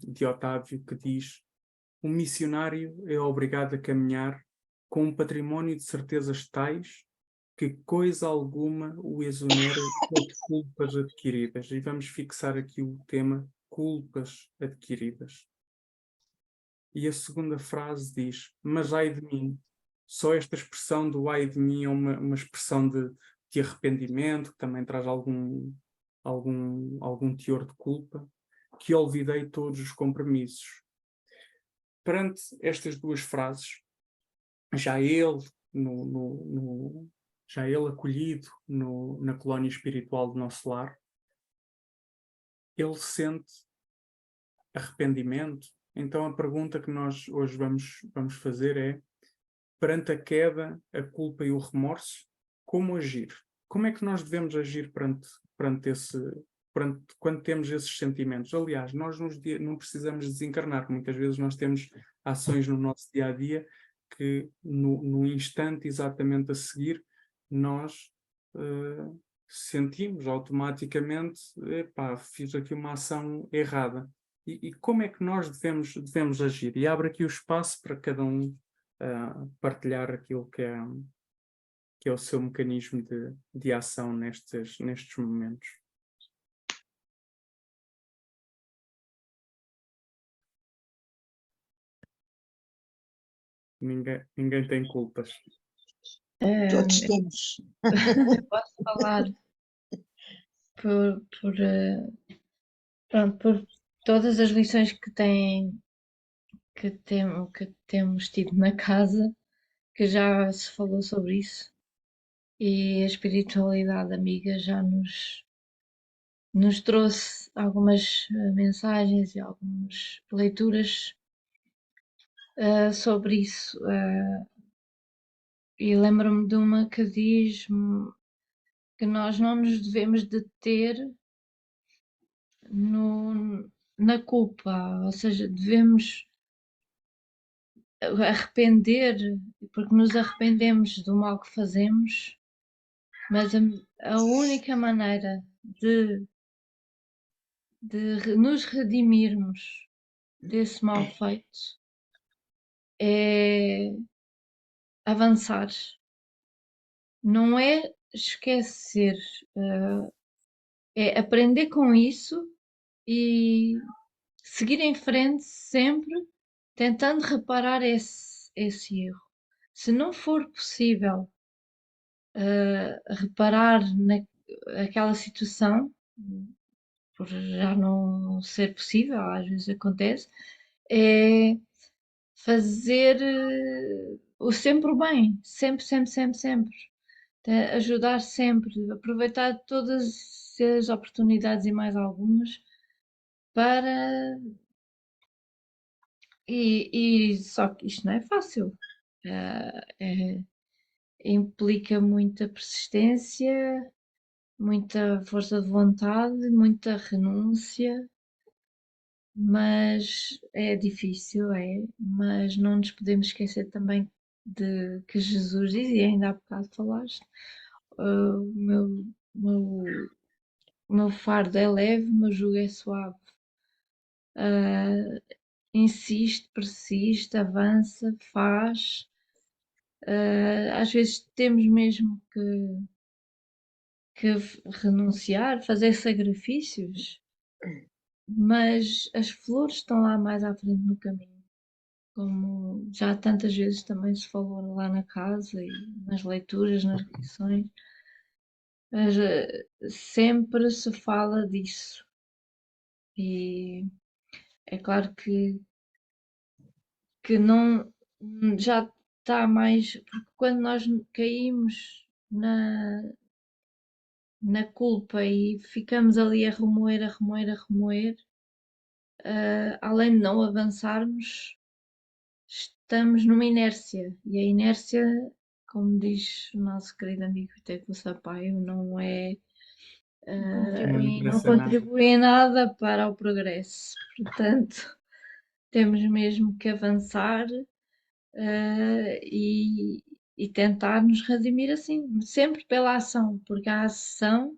de Otávio, que diz: um missionário é obrigado a caminhar com um património de certezas tais que coisa alguma o exonera das culpas adquiridas. E vamos fixar aqui o tema culpas adquiridas. E a segunda frase diz: mas ai de mim. Só esta expressão do ai de mim é uma expressão de arrependimento, que também traz algum teor de culpa, que olvidei todos os compromissos. Perante estas duas frases, já ele acolhido na colónia espiritual do nosso lar, ele sente arrependimento. Então a pergunta que nós hoje vamos fazer é: perante a queda, a culpa e o remorso, como agir? Como é que nós devemos agir perante quando temos esses sentimentos? Aliás, nós não precisamos desencarnar. Muitas vezes nós temos ações no nosso dia-a-dia que no instante exatamente a seguir nós sentimos automaticamente: epá, fiz aqui uma ação errada. E como é que nós devemos agir? E abre aqui o espaço para cada um partilhar aquilo que é o seu mecanismo de ação nestes momentos. Ninguém tem culpas. Todos temos. Posso falar por todas as lições que temos tido na casa, que já se falou sobre isso, e a espiritualidade amiga já nos nos trouxe algumas mensagens e algumas leituras sobre isso. E lembro-me de uma que diz que nós não nos devemos deter na culpa, ou seja, devemos arrepender, porque nos arrependemos do mal que fazemos, mas a única maneira de nos redimirmos desse mal feito é avançar, não é esquecer, é aprender com isso e seguir em frente sempre tentando reparar esse erro. Se não for possível reparar naquela situação, por já não ser possível, às vezes acontece, é fazer o sempre o bem, sempre, sempre, sempre, sempre. Ajudar sempre, aproveitar todas as oportunidades e mais algumas para. Só que isto não é fácil. Implica muita persistência, muita força de vontade, muita renúncia, mas é difícil, mas não nos podemos esquecer também de que Jesus diz, e ainda há bocado falaste, o meu fardo é leve, o meu jugo é suave. Insiste, persiste, avança, faz. Às vezes temos mesmo que renunciar, fazer sacrifícios, mas as flores estão lá mais à frente no caminho, como já tantas vezes também se falou lá na casa e nas leituras, nas lições, mas sempre se fala disso. E é claro que não já está mais, porque quando nós caímos na culpa e ficamos ali a remoer, a remoer, a remoer, além de não avançarmos, estamos numa inércia. E a inércia, como diz o nosso querido amigo Teco Sampaio, não é. Não contribui em nada para o progresso. Portanto, temos mesmo que avançar e tentar nos redimir assim, sempre pela ação, porque a ação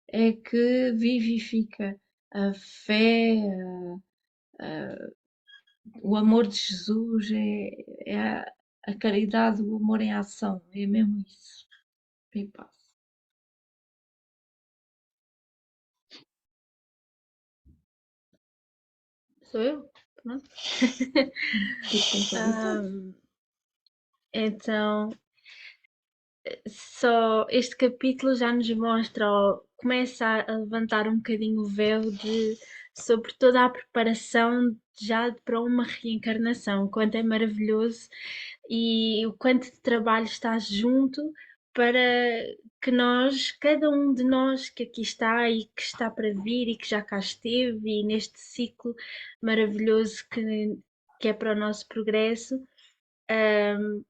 é que vivifica a fé, o amor de Jesus, é a caridade, o amor em ação, é mesmo isso. E paz. Sou eu? Pronto. Então, só este capítulo já nos mostra, começa a levantar um bocadinho o véu sobre toda a preparação já para uma reencarnação, o quanto é maravilhoso e o quanto de trabalho está junto para que nós, cada um de nós que aqui está e que está para vir e que já cá esteve e neste ciclo maravilhoso que é para o nosso progresso,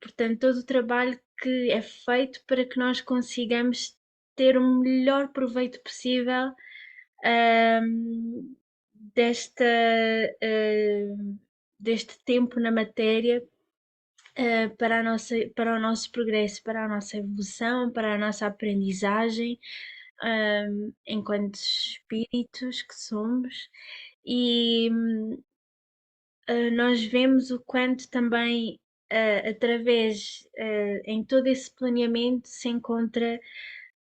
portanto, todo o trabalho que é feito para que nós consigamos ter o melhor proveito possível desta, deste tempo na matéria para o nosso progresso, para a nossa evolução, para a nossa aprendizagem enquanto espíritos que somos. E nós vemos o quanto também através em todo esse planeamento se encontra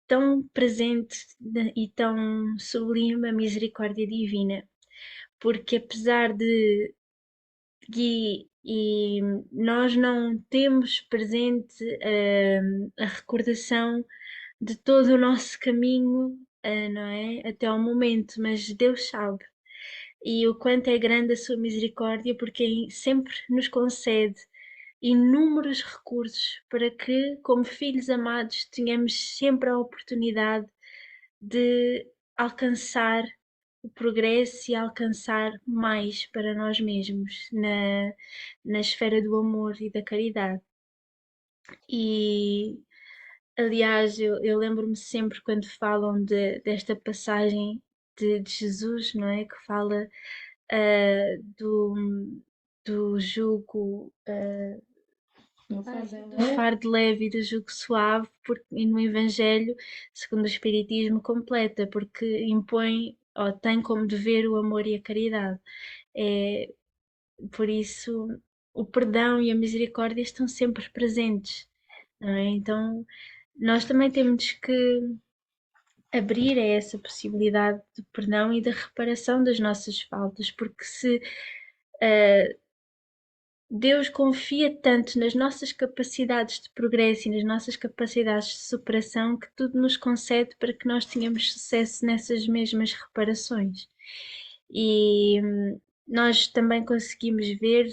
tão presente e tão sublime a misericórdia divina, porque apesar de e nós não temos presente a recordação de todo o nosso caminho, não é? Até ao momento, mas Deus sabe. E o quanto é grande a sua misericórdia, porque sempre nos concede inúmeros recursos para que, como filhos amados, tenhamos sempre a oportunidade de alcançar o progresso e alcançar mais para nós mesmos na esfera do amor e da caridade. E, aliás, eu lembro-me sempre quando falam desta passagem de Jesus, não é? Que fala do jugo, do fardo leve e do jugo suave, e no Evangelho, segundo o Espiritismo, completa, porque impõe ou tem como dever o amor e a caridade. Por isso, o perdão e a misericórdia estão sempre presentes, não é? Então, nós também temos que abrir a essa possibilidade de perdão e de reparação das nossas faltas, porque se Deus confia tanto nas nossas capacidades de progresso e nas nossas capacidades de superação que tudo nos concede para que nós tenhamos sucesso nessas mesmas reparações. E nós também conseguimos ver,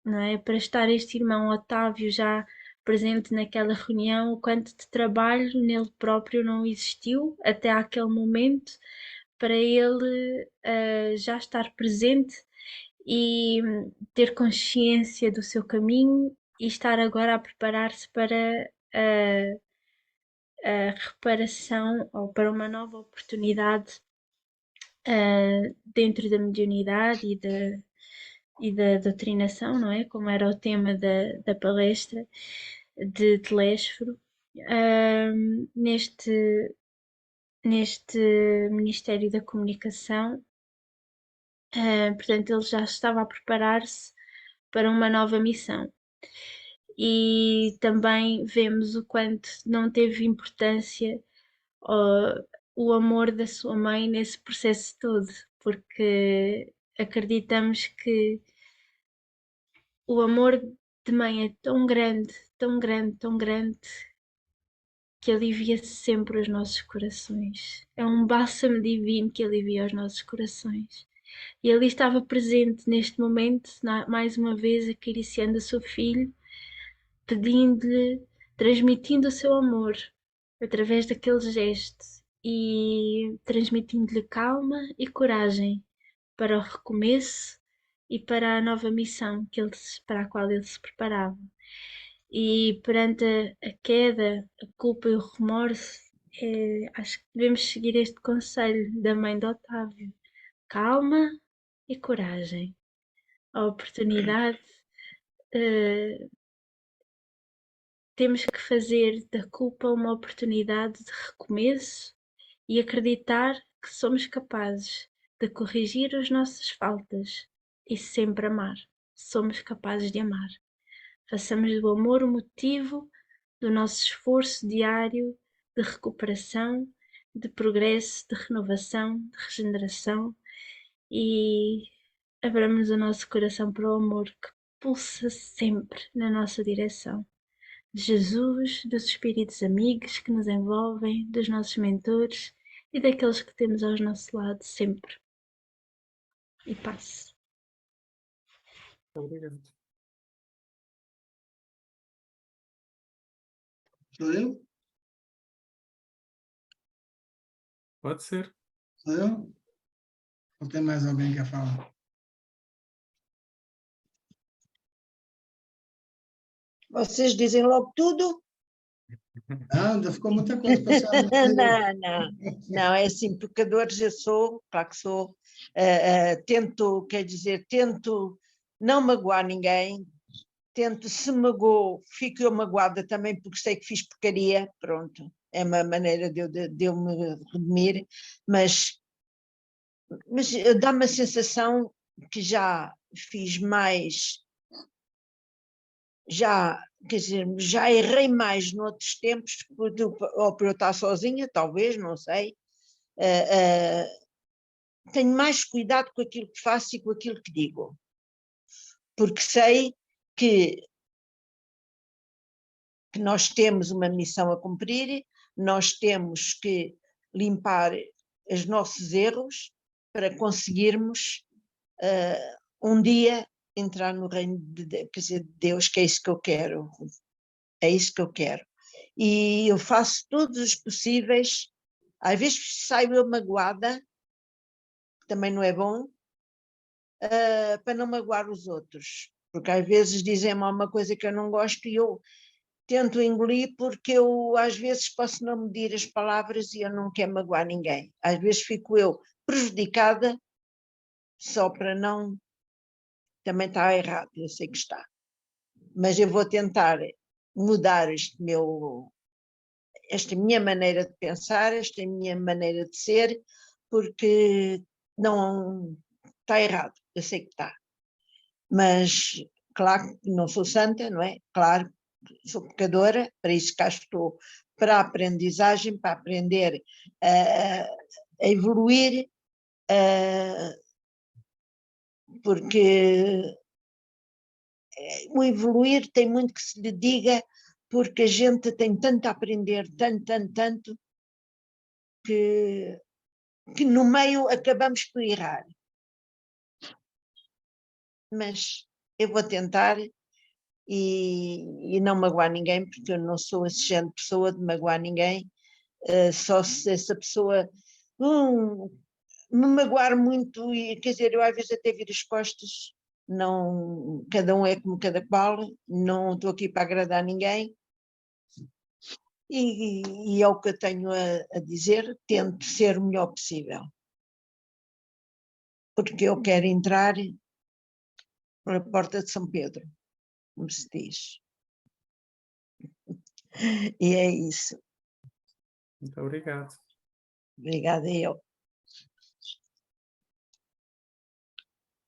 não é, para estar este irmão Otávio já presente naquela reunião, o quanto de trabalho nele próprio não existiu até aquele momento para ele já estar presente e ter consciência do seu caminho e estar agora a preparar-se para a reparação ou para uma nova oportunidade dentro da mediunidade e da doutrinação, não é? Como era o tema da palestra de Telésforo, neste Ministério da Comunicação. Portanto, ele já estava a preparar-se para uma nova missão. E também vemos o quanto não teve importância o amor da sua mãe nesse processo todo, porque acreditamos que o amor de mãe é tão grande, tão grande, tão grande, que alivia sempre os nossos corações. É um bálsamo divino que alivia os nossos corações. E ali estava presente neste momento, mais uma vez, acariciando o seu filho, pedindo-lhe, transmitindo o seu amor através daquele gesto e transmitindo-lhe calma e coragem para o recomeço e para a nova missão para a qual ele se preparava. E perante a queda, a culpa e o remorso, acho que devemos seguir este conselho da mãe de Otávio: calma e coragem. A oportunidade, temos que fazer da culpa uma oportunidade de recomeço e acreditar que somos capazes de corrigir as nossas faltas e sempre amar. Somos capazes de amar. Façamos do amor o motivo do nosso esforço diário de recuperação, de progresso, de renovação, de regeneração e abramos o nosso coração para o amor que pulsa sempre na nossa direção. De Jesus, dos espíritos amigos que nos envolvem, dos nossos mentores e daqueles que temos ao nosso lado sempre. E paz. Obrigado. Sou eu? Pode ser. Sou eu? Ou tem mais alguém que quer falar? Vocês dizem logo tudo? Ainda ficou muita coisa para ser. Não, é assim, pecadores eu sou, claro que sou, tento, quer dizer, tento não magoar ninguém, tento, se magoou, fico eu magoada também porque sei que fiz porcaria, pronto, é uma maneira de eu me redimir, mas dá-me a sensação que já fiz mais, quer dizer, já errei mais noutros tempos, ou por eu estar sozinha, talvez, não sei. Tenho mais cuidado com aquilo que faço e com aquilo que digo, porque sei que nós temos uma missão a cumprir, nós temos que limpar os nossos erros para conseguirmos um dia entrar no reino de Deus, que é isso que eu quero. É isso que eu quero. E eu faço todos os possíveis Às vezes saio eu magoada, que também não é bom, para não magoar os outros. Porque às vezes dizem-me uma coisa que eu não gosto e eu tento engolir, porque eu às vezes posso não medir as palavras e eu não quero magoar ninguém. Às vezes fico eu prejudicada só para não... Também está errado, eu sei que está. Mas eu vou tentar mudar esta minha maneira de pensar, esta minha maneira de ser, porque não está errado, eu sei que está. Mas, claro, não sou santa, não é? Claro, sou pecadora, para isso cá estou, para a aprendizagem, para aprender a evoluir, porque o evoluir tem muito que se lhe diga, porque a gente tem tanto a aprender, tanto, que no meio acabamos por errar. Mas eu vou tentar e não magoar ninguém, porque eu não sou esse género de pessoa de magoar ninguém, só se essa pessoa me magoar muito, e quer dizer, eu às vezes até viro as costas, não, cada um é como cada qual, não estou aqui para agradar ninguém, e é o que eu tenho a dizer, tento ser o melhor possível, porque eu quero entrar pela porta de São Pedro, como se diz. E é isso. Muito obrigado. Obrigada eu.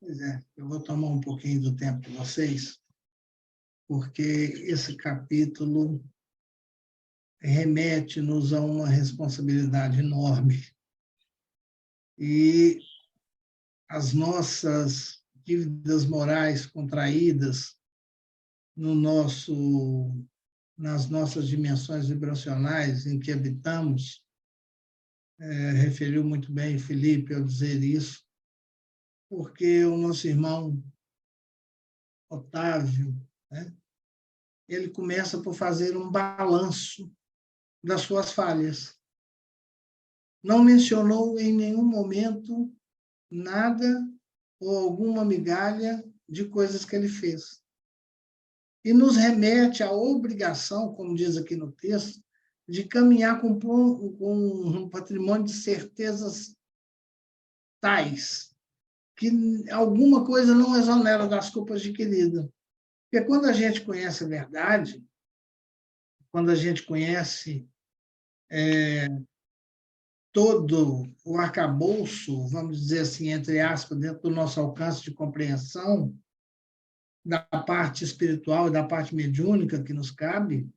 Pois é, eu vou tomar um pouquinho do tempo de vocês, porque esse capítulo remete-nos a uma responsabilidade enorme. E as nossas dívidas morais contraídas nas nossas dimensões vibracionais em que habitamos, referiu muito bem Felipe ao dizer isso, porque o nosso irmão Otávio, né, ele começa por fazer um balanço das suas falhas. Não mencionou em nenhum momento nada ou alguma migalha de coisas que ele fez. E nos remete à obrigação, como diz aqui no texto, de caminhar com um patrimônio de certezas tais que alguma coisa não exonera das culpas adquiridas. Porque quando a gente conhece a verdade, quando a gente conhece todo o arcabouço, vamos dizer assim, entre aspas, dentro do nosso alcance de compreensão, da parte espiritual e da parte mediúnica que nos cabe,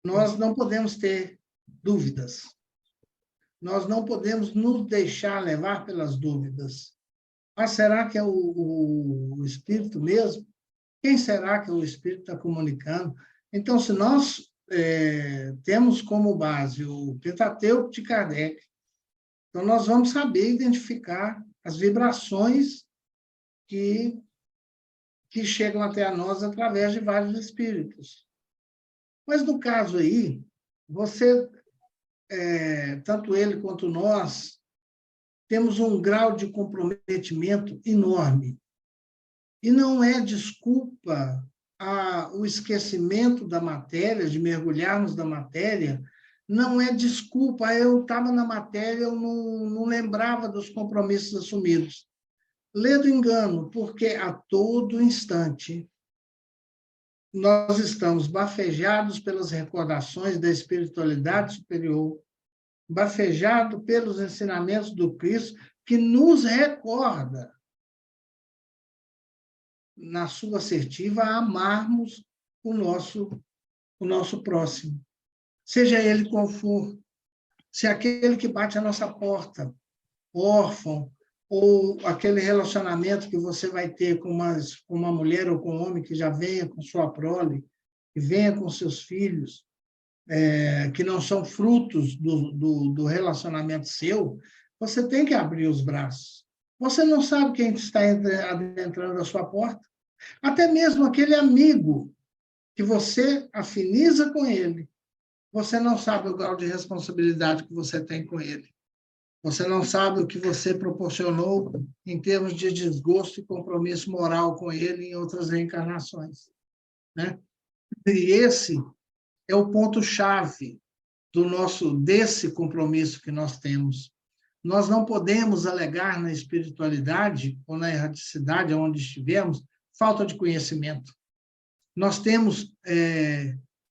nós não podemos ter dúvidas. Nós não podemos nos deixar levar pelas dúvidas. Ah, será que é o Espírito mesmo? Quem será que o Espírito está comunicando? Então, se nós temos como base o Pentateuco de Kardec, então nós vamos saber identificar as vibrações que chegam até a nós através de vários espíritos. Mas, no caso aí, você, tanto ele quanto nós, temos um grau de comprometimento enorme. E não é desculpa o esquecimento da matéria, de mergulharmos na matéria, não é desculpa, eu estava na matéria, eu não lembrava dos compromissos assumidos. Lê do engano, porque a todo instante nós estamos bafejados pelas recordações da espiritualidade superior, bafejado pelos ensinamentos do Cristo, que nos recorda, na sua assertiva, a amarmos o nosso próximo. Seja ele qual for, se aquele que bate a nossa porta, órfão, ou aquele relacionamento que você vai ter com uma mulher ou com um homem que já venha com sua prole, que venha com seus filhos, que não são frutos do relacionamento seu, você tem que abrir os braços. Você não sabe quem está adentrando a sua porta. Até mesmo aquele amigo que você afiniza com ele, você não sabe o grau de responsabilidade que você tem com ele. Você não sabe o que você proporcionou em termos de desgosto e compromisso moral com ele em outras reencarnações, né? E esse é o ponto-chave desse compromisso que nós temos. Nós não podemos alegar na espiritualidade ou na erraticidade, onde estivermos, falta de conhecimento. Nós temos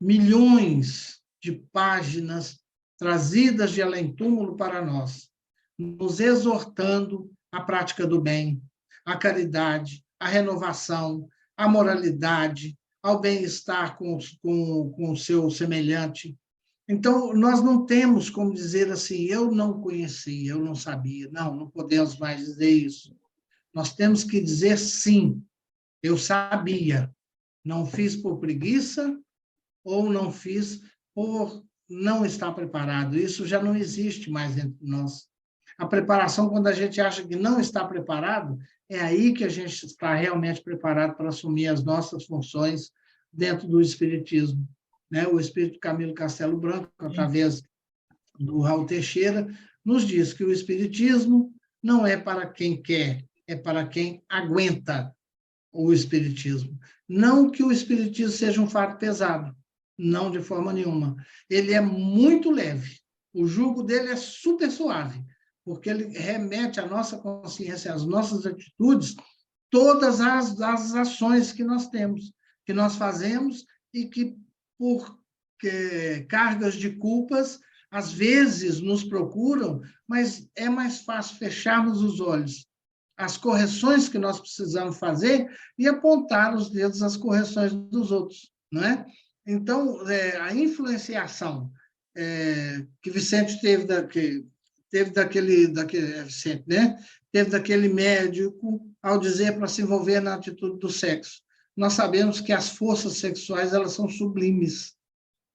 milhões de páginas trazidas de além-túmulo para nós, nos exortando à prática do bem, à caridade, à renovação, à moralidade, ao bem-estar com o seu semelhante. Então, nós não temos como dizer assim, eu não conhecia, eu não sabia. Não, não podemos mais dizer isso. Nós temos que dizer sim, eu sabia. Não fiz por preguiça ou não fiz por não estar preparado. Isso já não existe mais entre nós. A preparação, quando a gente acha que não está preparado, é aí que a gente está realmente preparado para assumir as nossas funções dentro do Espiritismo. Né? O Espírito Camilo Castelo Branco, através do Raul Teixeira, nos diz que o Espiritismo não é para quem quer, é para quem aguenta o Espiritismo. Não que o Espiritismo seja um fardo pesado, não de forma nenhuma. Ele é muito leve, o jugo dele é super suave, porque ele remete à nossa consciência, às nossas atitudes, todas as ações que nós temos, que nós fazemos e que, por cargas de culpas, às vezes nos procuram, mas é mais fácil fecharmos os olhos às correções que nós precisamos fazer e apontar os dedos às correções dos outros, não é? Então, a influenciação que Vicente teve Vicente, né? Teve daquele médico ao dizer para se envolver na atitude do sexo. Nós sabemos que as forças sexuais elas são sublimes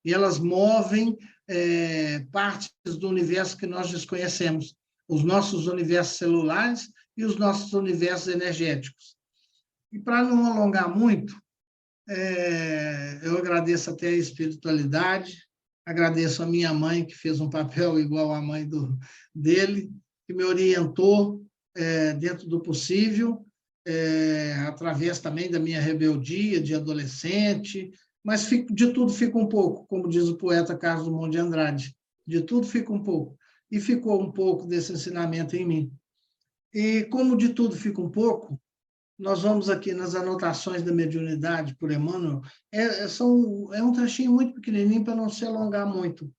e elas movem partes do universo que nós desconhecemos, os nossos universos celulares e os nossos universos energéticos. E para não alongar muito, eu agradeço até a espiritualidade, agradeço a minha mãe, que fez um papel igual à mãe dele, que me orientou dentro do possível, através também da minha rebeldia de adolescente, mas de tudo fica um pouco, como diz o poeta Carlos Drummond de Andrade, de tudo fica um pouco, e ficou um pouco desse ensinamento em mim. E como de tudo fica um pouco, nós vamos aqui nas anotações da mediunidade por Emmanuel, é um trechinho muito pequenininho para não se alongar muito,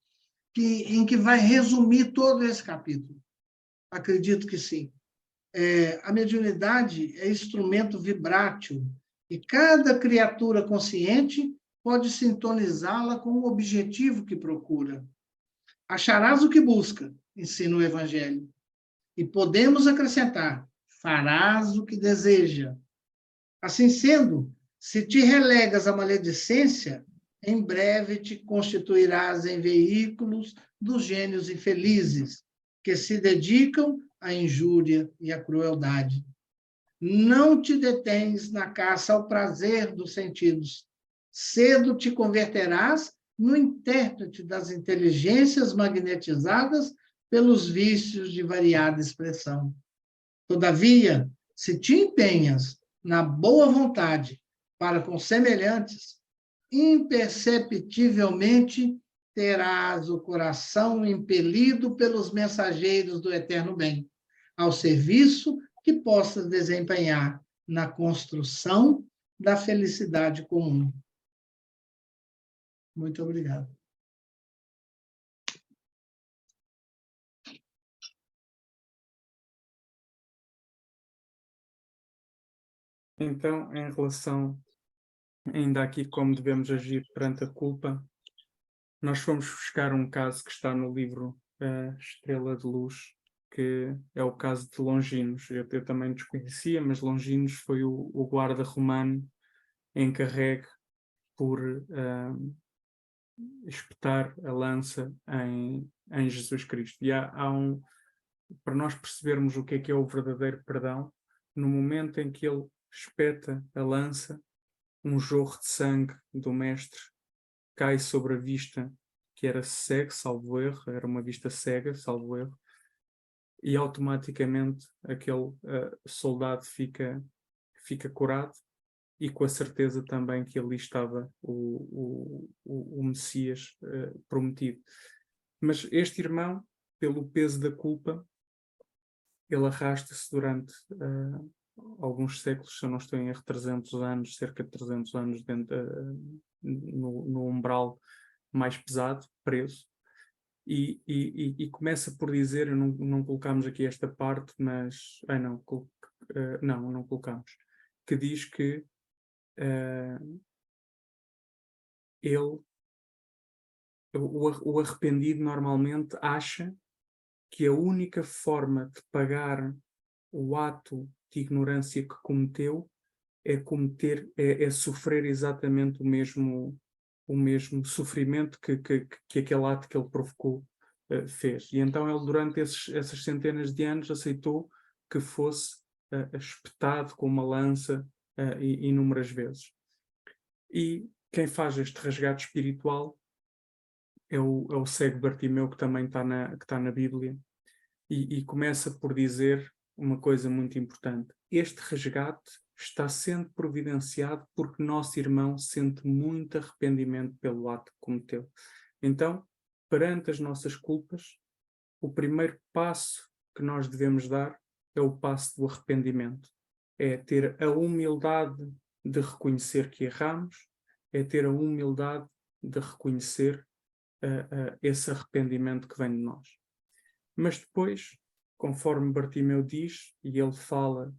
em que vai resumir todo esse capítulo. Acredito que sim. A mediunidade é instrumento vibrátil e cada criatura consciente pode sintonizá-la com o objetivo que procura. Acharás o que busca, ensina o Evangelho. E podemos acrescentar, farás o que deseja. Assim sendo, se te relegas à maledicência, em breve te constituirás em veículos dos gênios infelizes, que se dedicam à injúria e à crueldade. Não te detens na caça ao prazer dos sentidos. Cedo te converterás no intérprete das inteligências magnetizadas pelos vícios de variada expressão. Todavia, se te empenhas na boa vontade para com semelhantes, imperceptivelmente terás o coração impelido pelos mensageiros do eterno bem, ao serviço que possas desempenhar na construção da felicidade comum. Muito obrigado. Então, em relação, ainda aqui, como devemos agir perante a culpa, nós fomos buscar um caso que está no livro Estrela de Luz, que é o caso de Longinos. Eu também desconhecia, mas Longinos foi o guarda romano encarregue por espetar a lança em Jesus Cristo. E há para nós percebermos o que é o verdadeiro perdão, no momento em que ele espeta a lança, um jorro de sangue do mestre cai sobre a vista que era cego, salvo erro, era uma vista cega, salvo erro, e automaticamente aquele soldado fica curado, e com a certeza também que ali estava o Messias prometido. Mas este irmão, pelo peso da culpa, ele arrasta-se durante alguns séculos, se eu não estou em erro, 300 anos, cerca de 300 anos dentro, no umbral mais pesado, preso, e começa por dizer, não colocamos aqui esta parte, mas... não colocamos. Que diz que o arrependido normalmente acha que a única forma de pagar o ato de ignorância que cometeu é sofrer exatamente o mesmo sofrimento que aquele ato que ele provocou fez. E então ele, durante essas centenas de anos, aceitou que fosse espetado com uma lança inúmeras vezes. E quem faz este resgate espiritual é o cego Bartimeu, que também está na Bíblia, e começa por dizer uma coisa muito importante. Este resgate está sendo providenciado porque nosso irmão sente muito arrependimento pelo ato que cometeu. Então, perante as nossas culpas, o primeiro passo que nós devemos dar é o passo do arrependimento. É ter a humildade de reconhecer que erramos, é ter a humildade de reconhecer esse arrependimento que vem de nós. Mas depois, conforme Bartimeu diz, e ele fala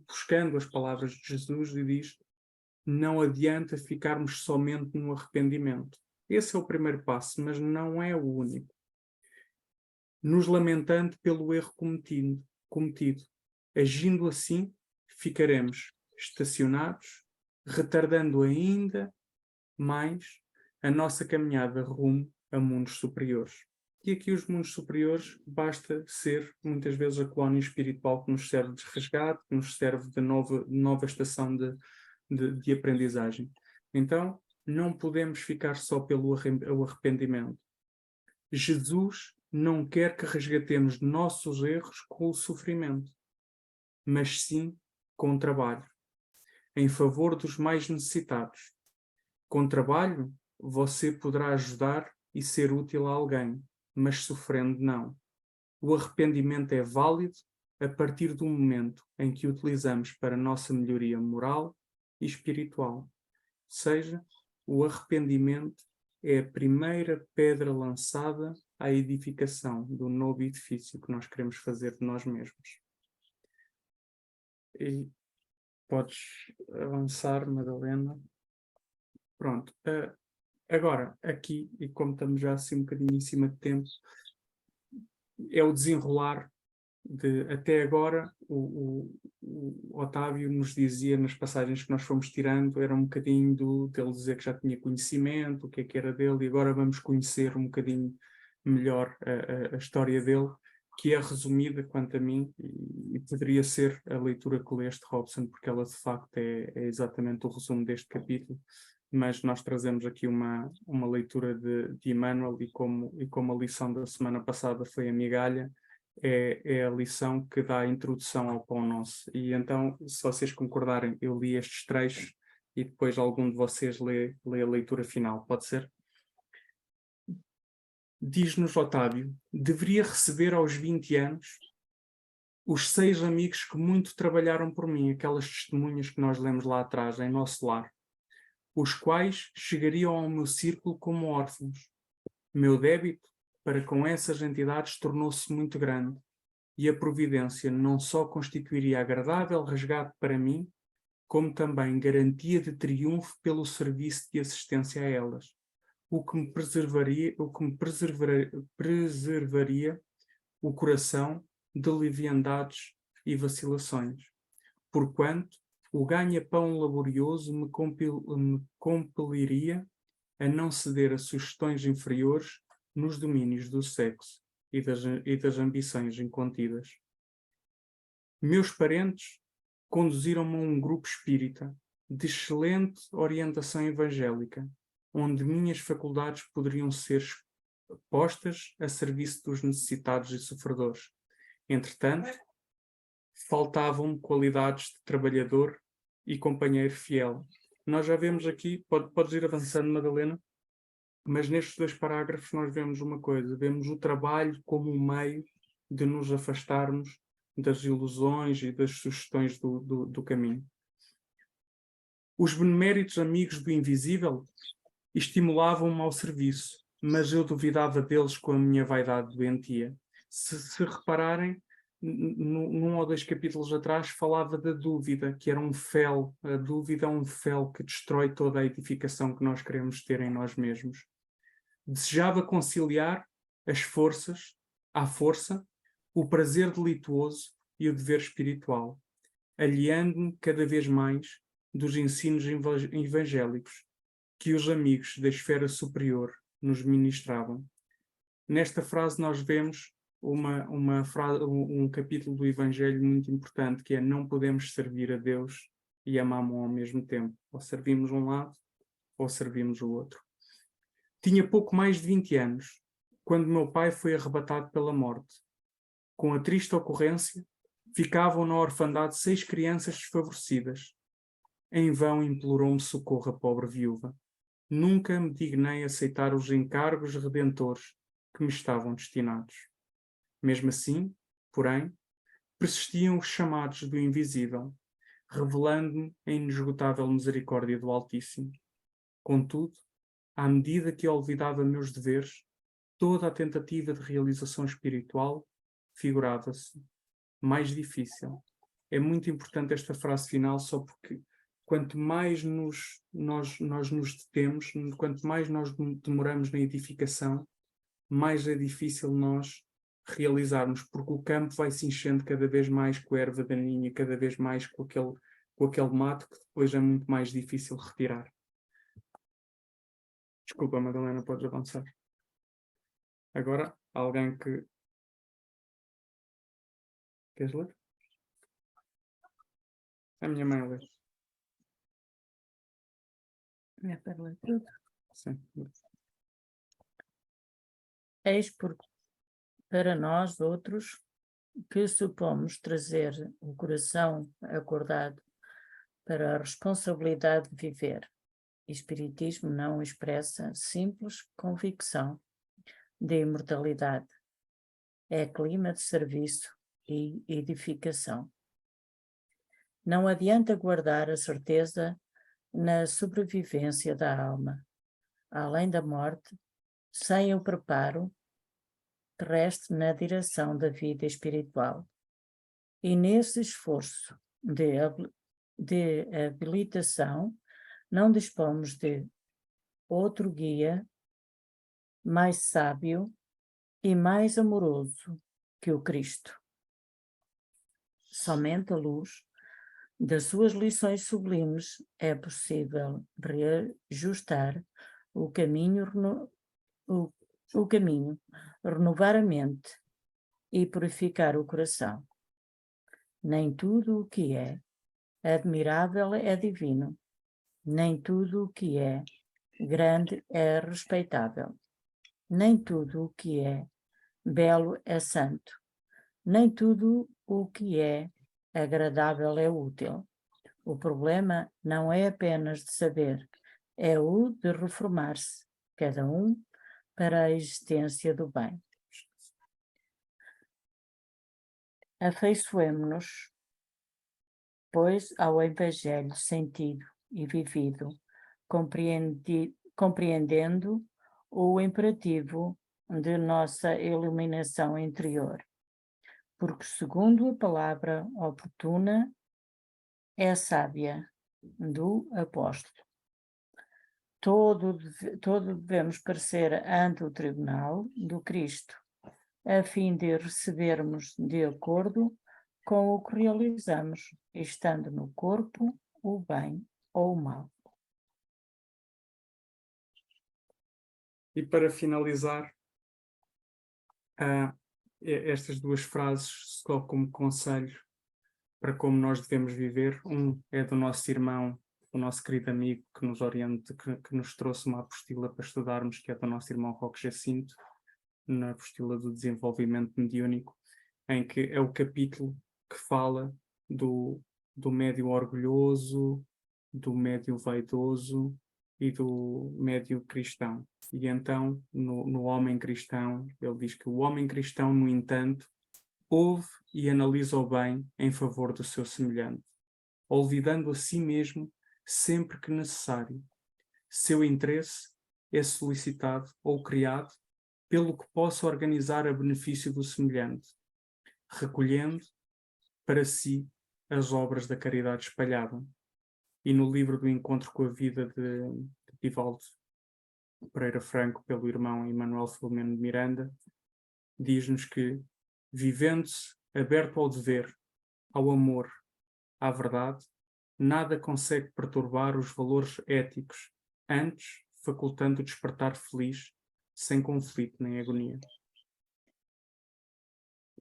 buscando as palavras de Jesus, e diz: não adianta ficarmos somente no arrependimento. Esse é o primeiro passo, mas não é o único. Nos lamentando pelo erro cometido. Agindo assim, ficaremos estacionados, retardando ainda mais a nossa caminhada rumo a mundos superiores. E aqui os mundos superiores basta ser, muitas vezes, a colónia espiritual que nos serve de resgate, que nos serve de nova estação de aprendizagem. Então, não podemos ficar só pelo arrependimento. Jesus não quer que resgatemos nossos erros com o sofrimento, mas sim com o trabalho, em favor dos mais necessitados. Com trabalho, você poderá ajudar e ser útil a alguém, mas sofrendo não. O arrependimento é válido a partir do momento em que o utilizamos para a nossa melhoria moral e espiritual. Ou seja, o arrependimento é a primeira pedra lançada à edificação do novo edifício que nós queremos fazer de nós mesmos. E podes avançar, Madalena. Pronto. Agora, aqui, e como estamos já assim um bocadinho em cima de tempo, é o desenrolar de... Até agora, o Otávio nos dizia, nas passagens que nós fomos tirando, era um bocadinho dele dizer que já tinha conhecimento, o que é que era dele, e agora vamos conhecer um bocadinho melhor a história dele, que é resumida, quanto a mim, e poderia ser a leitura que leste, Robson, porque ela de facto é exatamente o resumo deste capítulo, mas nós trazemos aqui uma leitura de Emmanuel, e como a lição da semana passada foi a migalha, é a lição que dá a introdução ao Pão Nosso. E então, se vocês concordarem, eu li estes trechos e depois algum de vocês lê a leitura final, pode ser? Diz-nos Otávio: deveria receber aos 20 anos os 6 amigos que muito trabalharam por mim, aquelas testemunhas que nós lemos lá atrás, em nosso lar, os quais chegariam ao meu círculo como órfãos. Meu débito para com essas entidades tornou-se muito grande, e a providência não só constituiria agradável resgate para mim, como também garantia de triunfo pelo serviço de assistência a elas, o que me preservaria o coração de leviandades e vacilações, porquanto o ganha-pão laborioso me compeliria a não ceder a sugestões inferiores nos domínios do sexo e das ambições incontidas. Meus parentes conduziram-me a um grupo espírita de excelente orientação evangélica, onde minhas faculdades poderiam ser postas a serviço dos necessitados e sofredores. Entretanto, faltavam-me qualidades de trabalhador e companheiro fiel. Nós já vemos aqui, podes ir avançando, Madalena, mas nestes 2 parágrafos nós vemos uma coisa, vemos o trabalho como um meio de nos afastarmos das ilusões e das sugestões do caminho. Os beneméritos amigos do invisível estimulavam-me ao serviço, mas eu duvidava deles com a minha vaidade doentia. Se repararem, num ou 2 capítulos atrás falava da dúvida, que era um fel. A dúvida é um fel que destrói toda a edificação que nós queremos ter em nós mesmos. Desejava conciliar à força, o prazer delituoso e o dever espiritual, aliando-me cada vez mais dos ensinos evangélicos que os amigos da esfera superior nos ministravam. Nesta frase nós vemos um capítulo do Evangelho muito importante, que é: não podemos servir a Deus e a Mamon ao mesmo tempo. Ou servimos um lado, ou servimos o outro. Tinha pouco mais de 20 anos, quando meu pai foi arrebatado pela morte. Com a triste ocorrência, ficavam na orfandade 6 crianças desfavorecidas. Em vão implorou-me socorro a pobre viúva. Nunca me dignei aceitar os encargos redentores que me estavam destinados. Mesmo assim, porém, persistiam os chamados do invisível, revelando-me a inesgotável misericórdia do Altíssimo. Contudo, à medida que olvidava meus deveres, toda a tentativa de realização espiritual figurava-se mais difícil. É muito importante esta frase final, só porque quanto mais nós nos detemos, quanto mais nós demoramos na edificação, mais é difícil nós realizarmos, porque o campo vai se enchendo cada vez mais com a erva daninha, cada vez mais com aquele mato que depois é muito mais difícil retirar. Desculpa, Madalena, podes avançar. Agora, alguém que... Queres ler? A minha mãe lê. É para ler tudo. Sim. Eis para nós outros que supomos trazer o coração acordado para a responsabilidade de viver. Espiritismo não expressa simples convicção de imortalidade. É clima de serviço e edificação. Não adianta guardar a certeza na sobrevivência da alma, além da morte, sem o preparo terrestre na direção da vida espiritual. E nesse esforço de habilitação, não dispomos de outro guia mais sábio e mais amoroso que o Cristo. Somente à luz das suas lições sublimes é possível reajustar o caminho, renovar a mente e purificar o coração. Nem tudo o que é admirável é divino, nem tudo o que é grande é respeitável, nem tudo o que é belo é santo, nem tudo o que é agradável é útil. O problema não é apenas de saber, é o de reformar-se, cada um para a existência do bem. Afeiçoemo-nos, pois, ao Evangelho sentido e vivido, compreendendo o imperativo de nossa iluminação interior, porque, segundo a palavra oportuna, é sábia do apóstolo. Todo devemos parecer ante o tribunal do Cristo, a fim de recebermos de acordo com o que realizamos, estando no corpo o bem ou o mal. E para finalizar, estas 2 frases só como conselho para como nós devemos viver. Um é do nosso irmão o nosso querido amigo que nos orienta, que nos trouxe uma apostila para estudarmos, que é do nosso irmão Roque Jacinto, na apostila do desenvolvimento mediúnico, em que é o capítulo que fala do médium orgulhoso, do médium vaidoso e do médium cristão. E então, no homem cristão, ele diz que o homem cristão, no entanto, ouve e analisa o bem em favor do seu semelhante, olvidando a si mesmo sempre que necessário. Seu interesse é solicitado ou criado pelo que possa organizar a benefício do semelhante, recolhendo para si as obras da caridade espalhada. E no livro do Encontro com a Vida de Divaldo Pereira Franco, pelo irmão Emanuel Filomeno de Miranda, diz-nos que, vivendo-se aberto ao dever, ao amor, à verdade, nada consegue perturbar os valores éticos, antes facultando o despertar feliz, sem conflito nem agonia.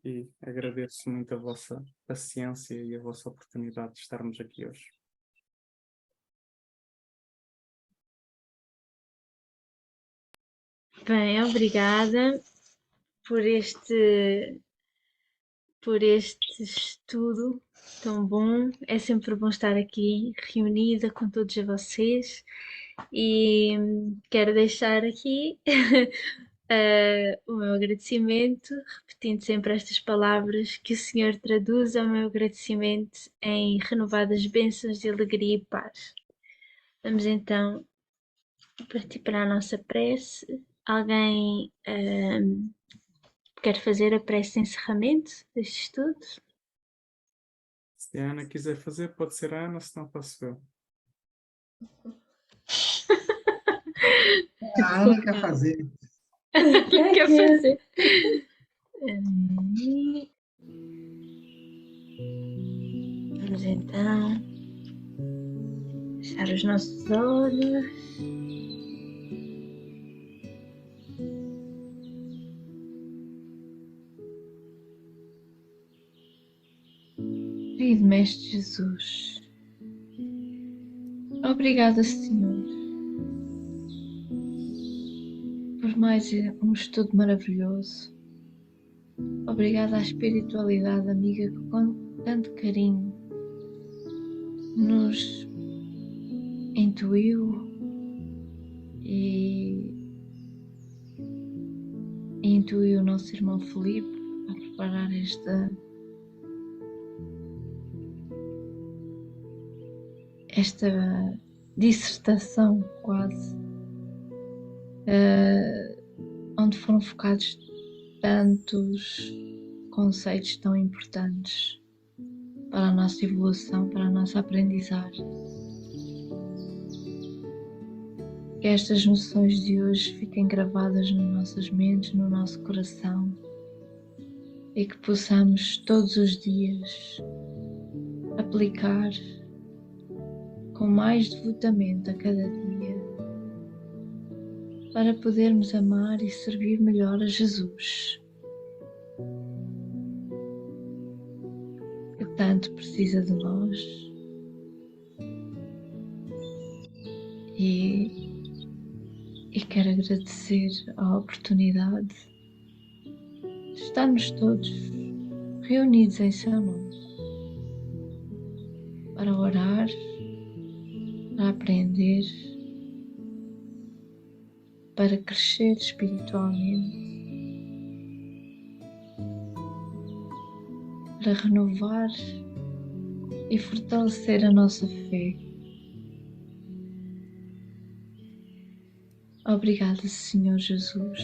E agradeço muito a vossa paciência e a vossa oportunidade de estarmos aqui hoje. Bem, obrigada por este estudo tão bom. É sempre bom estar aqui reunida com todos vocês e quero deixar aqui o meu agradecimento, repetindo sempre estas palavras, que o Senhor traduza o meu agradecimento em renovadas bênçãos de alegria e paz. Vamos então partir para a nossa prece. Alguém quer fazer a prece de encerramento deste estudo? Se a Ana quiser fazer, pode ser a Ana, senão posso eu. A Ana quer fazer. Quer fazer? Vamos então fechar os nossos olhos. Querido Mestre Jesus, obrigada, Senhor, por mais um estudo maravilhoso. Obrigada à espiritualidade amiga que com tanto carinho nos intuiu e intuiu o nosso irmão Filipe a preparar esta dissertação quase, onde foram focados tantos conceitos tão importantes para a nossa evolução, para a nossa aprendizagem. Que estas noções de hoje fiquem gravadas nas nossas mentes, no nosso coração, e que possamos todos os dias aplicar com mais devotamente a cada dia, para podermos amar e servir melhor a Jesus, que tanto precisa de nós. E quero agradecer a oportunidade de estarmos todos reunidos em seu nome, para orar, para aprender, para crescer espiritualmente, para renovar e fortalecer a nossa fé. Obrigada, Senhor Jesus.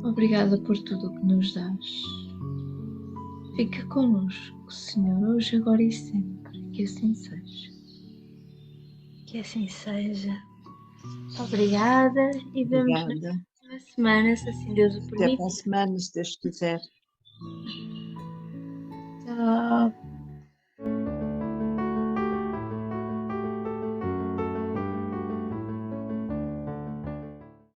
Obrigada por tudo o que nos dás. Fica connosco, Senhor, hoje, agora e sempre. Que assim seja. Que assim seja. Obrigada e vemos na Obrigada. próxima semana, se assim Deus o Até permite. para a semana, se Deus quiser. Tchau.